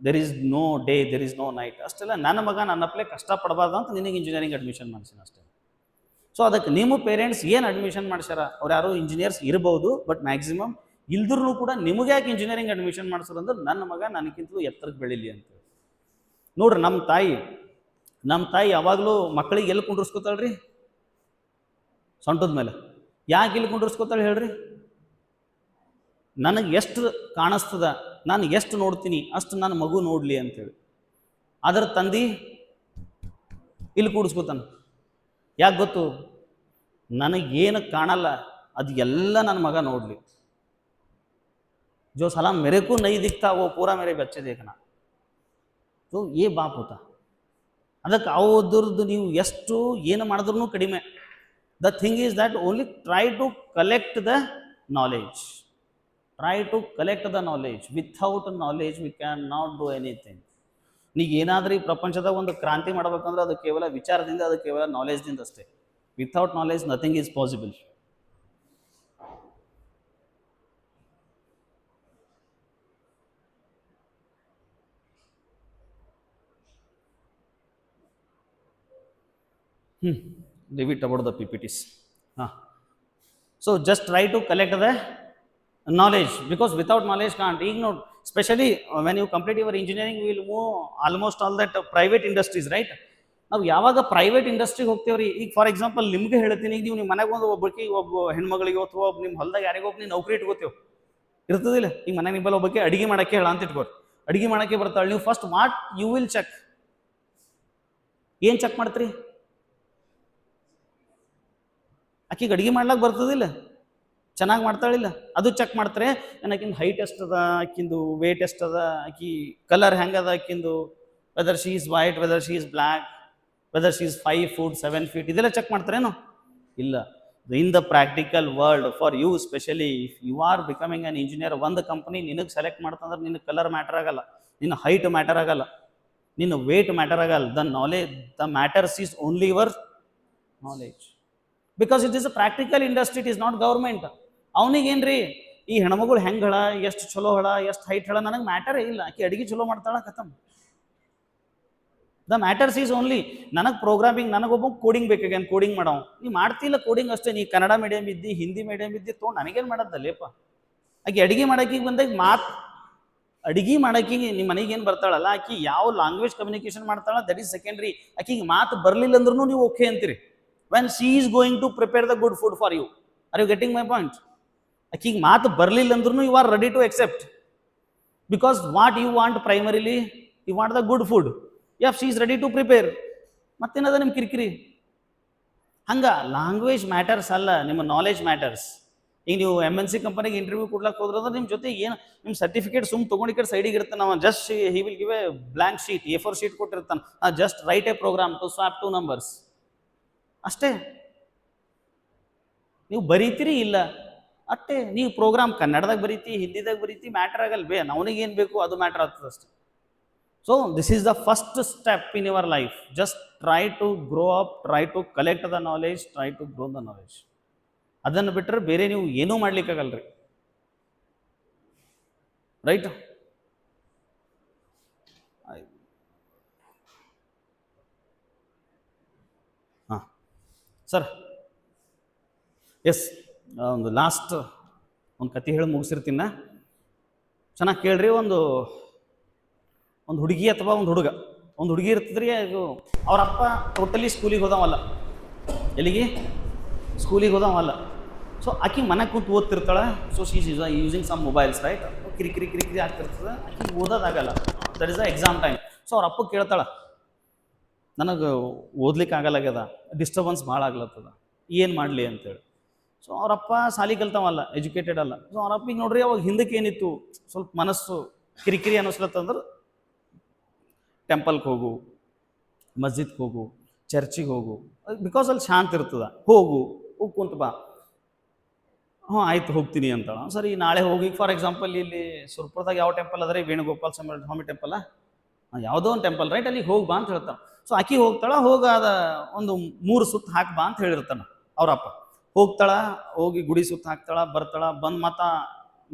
there is no day, there is no night. ಅಷ್ಟೆಲ್ಲ ನನ್ನ ಮಗ ನನ್ನ ಅಪ್ಲೈ ಕಷ್ಟಪಡಬಾರ್ದು ಅಂತ ನಿನಗೆ ಇಂಜಿನಿಯರಿಂಗ್ ಅಡ್ಮಿಷನ್ ಮಾಡಿಸಿನ ಅಷ್ಟೇ. ಸೊ ಅದಕ್ಕೆ ನಿಮ್ಮ ಪೇರೆಂಟ್ಸ್ ಏನು ಅಡ್ಮಿಷನ್ ಮಾಡ್ಸ್ಯಾರ, ಅವ್ರು ಯಾರು ಇಂಜಿನಿಯರ್ಸ್ ಇರ್ಬೋದು, ಬಟ್ ಮ್ಯಾಕ್ಸಿಮಮ್ ಇಲ್ದ್ರೂ ಕೂಡ ನಿಮಗೆ ಯಾಕೆ ಇಂಜಿನಿಯರಿಂಗ್ ಅಡ್ಮಿಷನ್ ಮಾಡ್ಸೋರು ಅಂದ್ರೆ ನನ್ನ ಮಗ ನನಗಿಂತಲೂ ಎತ್ತರಕ್ಕೆ ಬೆಳೀಲಿ ಅಂತ. ನೋಡ್ರಿ, ನಮ್ಮ ತಾಯಿ ಯಾವಾಗಲೂ ಮಕ್ಕಳಿಗೆ ಎಲ್ಲಿ ಕುಂಡ್ರಿಸ್ಕೊತಾಳ್ರಿ? ಸೊಂಟದ ಮೇಲೆ. ಯಾಕೆ ಇಲ್ಲಿ ಕುಂಡ್ರಿಸ್ಕೊತಾಳೆ ಹೇಳ್ರಿ? ನನಗೆ ಎಷ್ಟು ಕಾಣಿಸ್ತದ, ನಾನು ಎಷ್ಟು ನೋಡ್ತೀನಿ ಅಷ್ಟು ನನ್ನ ಮಗು ನೋಡಲಿ ಅಂತೇಳಿ. ಅದರ ತಂದೆ ಇಲ್ಲಿ ಕೂಡಿಸ್ಕೊತಾನೆ. ಯಾಕೆ ಗೊತ್ತು? ನನಗೇನು ಕಾಣಲ್ಲ ಅದು ಎಲ್ಲ ನನ್ನ ಮಗ ನೋಡಲಿ. जो साला मेरे को नहीं दिखता वो पूरा मेरे बच्चे देखना. ಸೊ ಏ ಬಾಪ್ ಹೋತ. ಅದಕ್ಕೆ ಅವ್ರದ್ದು ನೀವು ಎಷ್ಟು ಏನು ಮಾಡಿದ್ರೂ ಕಡಿಮೆ. The thing is that only try to collect the knowledge. Try to collect the knowledge. Without knowledge we can not do anything. ನೀವು ಏನಾದರೂ ಈ ಪ್ರಪಂಚದಾಗ ಒಂದು ಕ್ರಾಂತಿ ಮಾಡಬೇಕಂದ್ರೆ ಅದು ಕೇವಲ ವಿಚಾರದಿಂದ, ಅದು ಕೇವಲ ನಾಲೆಜ್ದಿಂದ ಅಷ್ಟೇ. Without knowledge nothing is possible. Leave it about the PPTs. So just try to collect the knowledge, because without knowledge can't. ಈಗ ನೋಡಿ, especially when you complete your engineering, we will move almost all that private industries, right? ನಾವು ಯಾವಾಗ ಪ್ರೈವೇಟ್ ಇಂಡಸ್ಟ್ರಿಗೆ ಹೋಗ್ತೇವ್ರಿ, ಈಗ ಫಾರ್ ಎಕ್ಸಾಂಪಲ್ ನಿಮ್ಗೆ ಹೇಳ್ತೀನಿ, ಈಗ ನೀವು ನಿಮ್ಮ ಮನೆಗೆ ಒಂದು ಒಬ್ಬ ಹೆಣ್ಮಗಳಿಗೆ ಅಥವಾ ನಿಮ್ಮ ಹೊಲದಾಗ ಯಾರಿಗೋ ನೀವು ನೌಕರಿ ಇಟ್ಕೋತೇವೆ ಇರ್ತದಿಲ್ಲ. ಈಗ ಮನೆಗೆ ನಿಮ್ಮಲ್ಲಿ ಒಬ್ಬಕ್ಕೆ ಅಡುಗೆ ಮಾಡೋಕ್ಕೆ ಹೇಳ ಅಂತ ಇಟ್ಕೋರಿ. ಅಡುಗೆ ಮಾಡೋಕ್ಕೆ ಬರ್ತಾಳೆ. ನೀವು first what you will check? ಏನು ಚೆಕ್ ಮಾಡ್ತೀರಿ? ಆಕಿಗೆ ಅಡುಗೆ ಮಾಡ್ಲಾಕ ಬರ್ತದಿಲ್ಲ, ಚೆನ್ನಾಗಿ ಮಾಡ್ತಾಳಿಲ್ಲ, ಅದು ಚೆಕ್ ಮಾಡ್ತಾರೆ. ಆಕಿಂದು ಹೈಟ್ ಎಷ್ಟದ, ಆಕಿಂದು ವೇಟ್ ಎಷ್ಟದ, ಆಕಿ ಕಲರ್ ಹೆಂಗದ, ಆಕಿಂದು whether she is white, whether she is black, whether she is 5 feet 7 feet, ಇದೆಲ್ಲ ಚೆಕ್ ಮಾಡ್ತಾರೇನು? ಇಲ್ಲ. In the practical world, for you specially, if you are becoming an engineer, ಒಂದು ಕಂಪನಿ ನಿನಗೆ ಸೆಲೆಕ್ಟ್ ಮಾಡ್ತಂದ್ರೆ ನಿನ್ನ ಕಲರ್ ಮ್ಯಾಟರ್ ಆಗಲ್ಲ, ನಿನ್ನ ಹೈಟ್ ಮ್ಯಾಟರ್ ಆಗಲ್ಲ, ನಿನ್ನ ವೇಟ್ ಮ್ಯಾಟರ್ ಆಗಲ್ಲ. The knowledge, the matters is only your knowledge. Because it is a practical industry, it is not government. ಅವನಿಗೇನ್ರಿ ಈ ಹೆಣ್ಮಗಳು ಹೆಂಗೆ ಹಳ, ಎಷ್ಟು ಚಲೋ ಹಳ, ಎಷ್ಟು ಹೈಟ್ ಹಳ, ನನಗೆ ಮ್ಯಾಟರೇ ಇಲ್ಲ. ಆಕೆ ಅಡುಗೆ ಚಲೋ ಮಾಡ್ತಾಳ, ಖತಮ್. ದ ಮ್ಯಾಟರ್ಸ್ ಈಸ್ ಓನ್ಲಿ ನನಗೆ ಪ್ರೋಗ್ರಾಮಿಂಗ್, ನನಗೊಬ್ಬ ಕೋಡಿಂಗ್ ಬೇಕಾಗ್ಯಾನ, ಕೋಡಿಂಗ್ ಮಾಡೋ. ನೀ ಮಾಡ್ತಿಲ್ಲ ಕೋಡಿಂಗ್ ಅಷ್ಟೇ. ನೀ ಕನ್ನಡ ಮೀಡಿಯಮ್ ಇದ್ದಿ, ಹಿಂದಿ ಮೀಡಿಯಮ್ ಇದ್ದಿ, ತೊಗೊಂಡು ನನಗೇನು ಮಾಡೋದಲ್ಲೇಪ್ಪ. ಆಕೆ ಅಡುಗೆ ಮಾಡೋಕ್ಕಿಗೆ ಬಂದಾಗ ಅಡುಗೆ ಮಾಡೋಕ್ಕಿಗೆ ನಿಮ್ಮ ಮನೆಗೇನು ಬರ್ತಾಳಲ್ಲ, ಆಕಿ ಯಾವ ಲ್ಯಾಂಗ್ವೇಜ್ ಕಮ್ಯುನಿಕೇಶನ್ ಮಾಡ್ತಾಳ, ದಟ್ ಈಸ್ ಸೆಕೆಂಡ್ರಿ. ಆಕಿಗೆ ಮಾತು ಬರಲಿಲ್ಲ ಅಂದ್ರೂ ನೀವು ಓಕೆ ಅಂತೀರಿ. when she is going to prepare the good food for you. Are you getting my point? ಆಕಿಗೆ ಮಾತು ಬರಲಿಲ್ಲ ಅಂದ್ರೂ you are ready to accept, because what you want primarily, you want the good food. If she is ready to prepare, ಮತ್ತೇನದ ನಿಮ್ಮ ಕಿರಿಕಿರಿ? ಹಂಗೆ ಲ್ಯಾಂಗ್ವೇಜ್ ಮ್ಯಾಟರ್ಸ್ ಅಲ್ಲ, ನಿಮ್ಮ ನಾಲೆಜ್ ಮ್ಯಾಟರ್ಸ್. ಈಗ ನೀವು MNC ಕಂಪನಿಗೆ ಇಂಟರ್ವ್ಯೂ ಕೊಡ್ಲಕ್ಕೆ ಹೋದ್ರಂದ್ರೆ ನಿಮ್ಮ ಜೊತೆ ಏನು ನಿಮ್ಮ ಸರ್ಟಿಫಿಕೇಟ್ ಸುಮ್ ತೊಗೊಂಡು ಈ ಕಡೆ ಸೈಡಿಗೆ ಇರ್ತಾನೆ. ನಾವು just he will give a blank sheet, A4 sheet ಕೊಟ್ಟಿರ್ತಾನೆ. Just write a program to swap 2 numbers ಅಷ್ಟೇ. ನೀವು ಬರೀತೀರಿ ಇಲ್ಲ ಅಷ್ಟೇ. ನೀವು ಪ್ರೋಗ್ರಾಮ್ ಕನ್ನಡದಾಗ ಬರೀತಿ, ಹಿಂದಿದಾಗ ಬರೀತಿ, ಮ್ಯಾಟರ್ ಆಗಲ್ಲ. ಅವನಿಗೇನು ಬೇಕು ಅದು ಮ್ಯಾಟರ್ ಆಗ್ತದೆ ಅಷ್ಟೇ. So this is the first step in your life. Just try to grow up, try to collect the knowledge, try to grow the knowledge. ಅದನ್ನು ಬಿಟ್ಟರೆ ಬೇರೆ ನೀವು ಏನೂ ಮಾಡ್ಲಿಕ್ಕಾಗಲ್ರಿ. ರೈಟ್? ಹಾಂ ಸರ್, ಎಸ್, ಒಂದು ಲಾಸ್ಟ್ ಒಂದು ಕತೆ ಹೇಳಿ ಮುಗಿಸಿರ್ತೀನ, ಚೆನ್ನಾಗಿ ಕೇಳ್ರಿ. ಒಂದು ಹುಡುಗಿ ಅಥವಾ ಒಂದು ಹುಡುಗಿ ಇರ್ತದ್ರಿ. ಅದು ಅವ್ರ ಅಪ್ಪ ಟೋಟಲಿ ಸ್ಕೂಲಿಗೆ ಹೋದವಲ್ಲ. ಎಲ್ಲಿಗೆ? ಸ್ಕೂಲಿಗೆ ಹೋದವಲ್ಲ. ಸೊ ಆಕಿ ಮನೆ ಕೂತು ಓದ್ತಿರ್ತಾಳೆ. So she is using some mobiles, right? Okay. ಕಿರಿಕಿರಿ ಕಿರಿಕಿರಿ ಆಗ್ತಿರ್ತದೆ, ಆಕೆ ಓದೋದಾಗಲ್ಲ. That is the exam time. So ಅವ್ರ ಅಪ್ಪ ಕೇಳ್ತಾಳೆ, ನನಗೆ ಓದ್ಲಿಕ್ಕೆ ಆಗಲ್ಲಾಗ್ಯದ, ಡಿಸ್ಟರ್ಬೆನ್ಸ್ ಭಾಳ ಆಗ್ಲತ್ತದ, ಏನು ಮಾಡಲಿ ಅಂತೇಳಿ. ಸೊ ಅವರಪ್ಪ ಸಾಲಿ ಕಲ್ತವಲ್ಲ, ಎಜುಕೇಟೆಡ್ ಅಲ್ಲ. ಸೊ ಅವ್ರಪ್ಪಿಗೆ ನೋಡ್ರಿ ಅವಾಗ ಹಿಂದಕ್ಕೆ ಏನಿತ್ತು, ಸ್ವಲ್ಪ ಮನಸ್ಸು ಕಿರಿಕಿರಿ ಅನ್ನಿಸ್ಲತ್ತಂದ್ರೆ ಟೆಂಪಲ್ಗೆ ಹೋಗು, ಮಸ್ಜಿದ್ಗೆ ಹೋಗು, ಚರ್ಚಿಗೆ ಹೋಗು, ಬಿಕಾಸ್ ಅಲ್ಲಿ ಶಾಂತಿ ಇರ್ತದೆ. ಹೋಗು ಕುಂತ ಬಾ, ಹ್ಞೂ ಆಯ್ತು ಹೋಗ್ತೀನಿ ಅಂತ. ಸರಿ ನಾಳೆ ಹೋಗಿ ಫಾರ್ ಎಕ್ಸಾಂಪಲ್ ಇಲ್ಲಿ ಸುರ್ಪುರದಾಗ ಯಾವ ಟೆಂಪಲ್ ಅದ ರೀ, ವೇಣುಗೋಪಾಲ ಸ್ವಾಮಿ ಟೆಂಪಲ್, ಯಾವುದೋ ಒಂದು ಟೆಂಪಲ್ ರೈಟ್, ಅಲ್ಲಿಗೆ ಹೋಗಿ ಬಾ ಅಂತ ಹೇಳ್ತಾನೆ. ಸೊ ಆಕಿ ಹೋಗ್ತಾಳ, ಹೋಗಾದ ಒಂದು 3 ಸುತ್ತು ಹಾಕಿ ಬಾ ಅಂತ ಹೇಳಿರ್ತಾನೆ ಅವರಪ್ಪ. ಹೋಗ್ತಾಳ, ಹೋಗಿ ಗುಡಿ ಸುತ್ತ ಹಾಕ್ತಾಳ, ಬರ್ತಾಳ, ಬಂದು ಮತ್ತೆ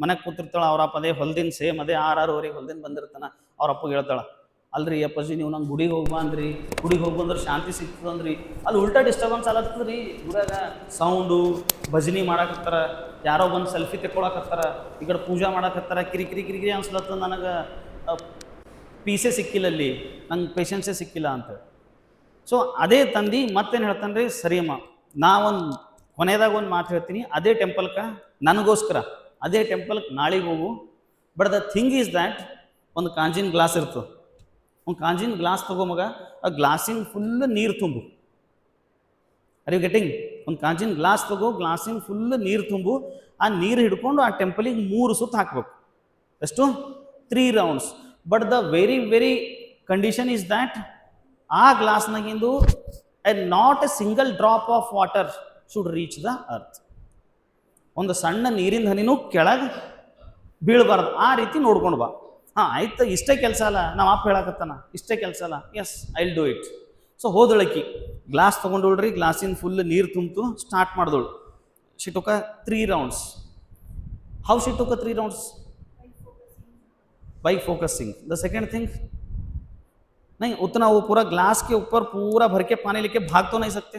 ಮನೆಗೆ ಕೂತಿರ್ತಾಳ. ಅವರಪ್ಪ ಅದೇ ಹೊಲ್ದಿನ ಸೇಮ್ ಅದೇ 6-6:30 ಹೊಲ್ದಿನ ಬಂದಿರ್ತಾನೆ. ಅವ್ರಪ್ಪಗೆ ಹೇಳ್ತಾಳ, ಅಲ್ರಿ ಅಪ್ಪಾಜಿ ನೀವು ನಂಗೆ ಗುಡಿಗೆ ಹೋಗಿ ಬಾ ಅಂದ್ರಿ, ಗುಡಿಗೆ ಹೋಗಿ ಬಂದ್ರೆ ಶಾಂತಿ ಸಿಗ್ತದಂದ್ರಿ, ಅಲ್ಲಿ ಉಲ್ಟಾ ಡಿಸ್ಟರ್ಬೆನ್ಸ್ ಆಗತ್ತದ ರೀ ಗುಡಿಯಾಗ, ಸೌಂಡು, ಭಜನಿ ಮಾಡಾಕತ್ತಾರ, ಯಾರೋ ಬಂದು ಸೆಲ್ಫಿ ತೆಕ್ಕೊಳಕತ್ತಾರ, ಈ ಕಡೆ ಪೂಜಾ ಮಾಡಾಕತ್ತಾರ, ಕಿರಿಕಿರಿ ಕಿರಿಕಿರಿ ಅನ್ಸ್ಲತ್ತದ, ನನಗೆ ಪೀಸೇ ಸಿಕ್ಕಿಲ್ಲ, ಅಲ್ಲಿ ನಂಗೆ ಪೇಷನ್ಸೇ ಸಿಕ್ಕಿಲ್ಲ ಅಂತ. ಸೊ ಅದೇ ತಂದು ಮತ್ತೇನು ಹೇಳ್ತಾನೆ ರೀ, ಸರಿಯಮ್ಮ ನಾವೊಂದು ಕೊನೆಯದಾಗ ಒಂದು ಮಾತು ಹೇಳ್ತೀನಿ, ಅದೇ ಟೆಂಪಲ್ಗೆ ನನಗೋಸ್ಕರ ಅದೇ ಟೆಂಪಲ್ಗೆ ನಾಳೆಗೆ ಹೋಗು. But the thing is that ಒಂದು ಕಾಂಜಿನ ಗ್ಲಾಸ್ ಇರ್ತದೆ, ಒಂದು ಕಾಂಜಿನ ಗ್ಲಾಸ್ ತಗೋ ಮಗ, ಆ ಗ್ಲಾಸಿನ ಫುಲ್ ನೀರು ತುಂಬು. Are you getting? ಒಂದು ಕಾಂಜಿನ ಗ್ಲಾಸ್ ತಗೋ, ಗ್ಲಾಸಿನ ಫುಲ್ ನೀರು ತುಂಬು. ಆ ನೀರು ಹಿಡ್ಕೊಂಡು ಆ ಟೆಂಪಲಿಗೆ 3 ಸುತ್ತು ಹಾಕಬೇಕು. ಎಷ್ಟು? 3 rounds. But the very condition is that ಆ ಗ್ಲಾಸ್ನಾಗಿಂದು not a single drop of water should reach the earth. ಒಂದು ಸಣ್ಣ ನೀರಿನ ಹನಿನೂ ಕೆಳಗೆ ಬೀಳಬಾರ್ದು, ಆ ರೀತಿ ನೋಡ್ಕೊಂಡು ಬಾ. ಹಾಂ ಆಯ್ತು, ಇಷ್ಟೇ ಕೆಲಸ ಅಲ್ಲ, ನಾವು ಅಪ್ಪ ಹೇಳಕತ್ತಾನ, ಇಷ್ಟೇ ಕೆಲಸ ಅಲ್ಲ, yes I will do it. So ಹೋದಳಕಿ ಗ್ಲಾಸ್ ತೊಗೊಂಡೋಳ್ರಿ, ಗ್ಲಾಸಿನ ಫುಲ್ ನೀರು ತುಂಬಿತು, ಸ್ಟಾರ್ಟ್ ಮಾಡಿದಳು. She took 3 rounds. How she took 3 rounds? By focusing. The second thing, नहीं उतना वो पूरा ग्लास के ऊपर पूरा भर के पानी लेके भाग तो नहीं सकते,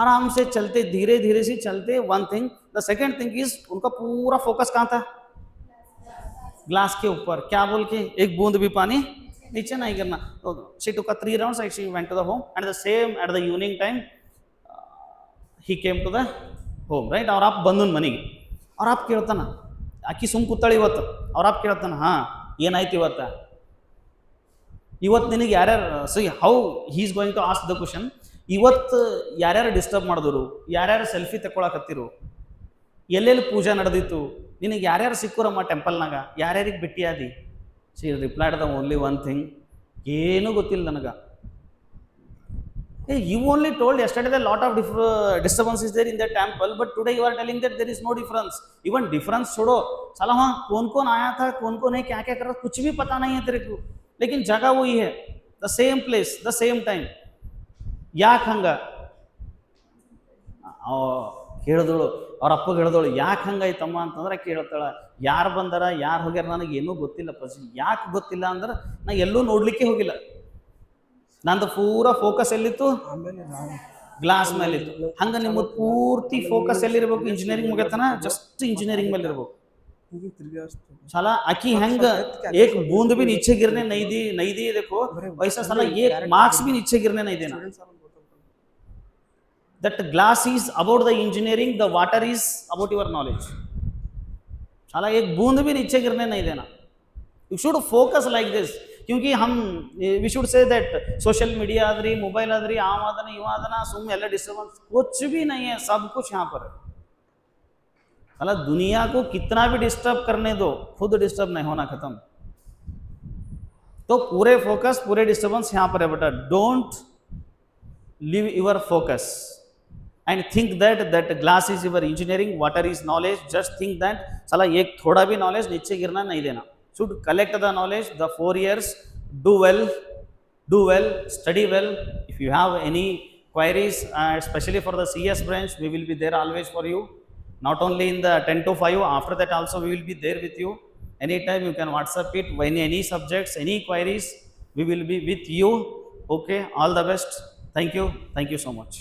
आराम से चलते, धीरे धीरे से चलते. One thing. The second thing is उनका पूरा फोकस कहाँ था? ग्लास के ऊपर. क्या बोल के? एक बूंद भी पानी नीचे नहीं गिरना. she took 3 rounds and she went to the home, and the same at the evening time he came to the home, right? और आप ಬಂದನ್ ಮನೆಗೆ, और आप ಕೇಳ್ತಾನ, ಆಕಿ ಸುಮ್ ಕೂತಾಳ ಇವತ್ತು, ಅವ್ರ ಅಪ್ಪ ಕೇಳ್ತಾನ, ಹಾಂ ಏನಾಯ್ತು ಇವತ್ತು ನಿನಗೆ ಯಾರ್ಯಾರು, see how he is going to ask the question, ಇವತ್ತು ಯಾರ್ಯಾರು ಡಿಸ್ಟರ್ಬ್ ಮಾಡಿದ್ರು, ಯಾರ್ಯಾರು ಸೆಲ್ಫಿ ತಗೊಳಕತ್ತಿರು, ಎಲ್ಲೆಲ್ಲಿ ಪೂಜಾ ನಡೆದಿತ್ತು, ನಿನಗೆ ಯಾರ್ಯಾರು ಸಿಕ್ಕೂರಮ್ಮ ಟೆಂಪಲ್ನಾಗ, ಯಾರ್ಯಾರಿಗೆ ಭೇಟಿಯಾದಿ? She replied the only one thing, ಏನೂ ಗೊತ್ತಿಲ್ಲ ನನಗೆ. You only told yesterday that lot of disturbance is there in the temple, but today you are telling that there is no difference. Even difference छोड़ो, साला वहाँ कौन आया था, कौन है, क्या क्या कर रहा, कुछ भी पता नहीं है तेरे को, लेकिन जगह वही है, the same place, the same time. ಯಾಕೆ ಹಂಗೆ ಕೇಳಿದಳು, ಅವ್ರ ಅಪ್ಪಗೆ ಹೇಳಿದಳು, ಯಾಕೆ ಹಂಗಾಯ್ತಮ್ಮ ಅಂತಂದ್ರೆ ಕೇಳ್ತಾಳೆ, ಯಾರು ಬಂದಾರ ಯಾರು ಹೋಗ್ಯಾರ ನನಗೆ ಏನೂ ಗೊತ್ತಿಲ್ಲ ಪಜಿ. ಯಾಕೆ ಗೊತ್ತಿಲ್ಲ ಅಂದ್ರೆ ನಾ ಎಲ್ಲೂ ನೋಡ್ಲಿಕ್ಕೆ ಹೋಗಿಲ್ಲ, ನಂದು ಪೂರಾ ಫೋಕಸ್ ಎಲ್ಲಿತ್ತು? ಗ್ಲಾಸ್ ಮೇಲೆ ಇತ್ತು. ಹಂಗೆ ನಿಮ್ಮದು ಪೂರ್ತಿ ಫೋಕಸ್ ಎಲ್ಲಿರ್ಬೇಕು? ಇಂಜಿನಿಯರಿಂಗ್ ಮುಗಿತಾನ ಜಸ್ಟ್ ಇಂಜಿನಿಯರಿಂಗ್ ಮೇಲೆ ಇರ್ಬೇಕು. साला आखी हैंग एक बूंद भी नीचे गिरने नहीं दी देखो, वैसा साला एक मार्क्स भी नीचे गिरने नहीं देना. That glass is about the engineering, the water is about your knowledge. साला एक बूंद भी नीचे गिरने नहीं देना. You should focus like this. क्योंकि हम we should say that social media आदरी, मोबाइल आदरी, आम आदना, युवा आदना, सुम ಎಲ್ಲ डिस्टर्बेंस कुछ भी नहीं है, सब कुछ यहाँ पर है. साला दुनिया को कितना भी डिस्टर्ब करने दो, खुद डिस्टर्ब नहीं होना, खत्म. तो पूरे फोकस, पूरे डिस्टर्बेंस यहाँ पर है बेटा. Don't leave your focus and think that glass is your engineering, water is knowledge. Just think that साला एक थोड़ा भी knowledge नीचे गिरना नहीं देना. Should collect the knowledge, the 4 years, do well, study well. If you have any queries, especially for the CS branch, we will be there always for you. Not only in the 10 to 5, after that also we will be there with you. Anytime you can WhatsApp it, when any subjects, any queries, we will be with you. Okay, all the best. Thank you so much.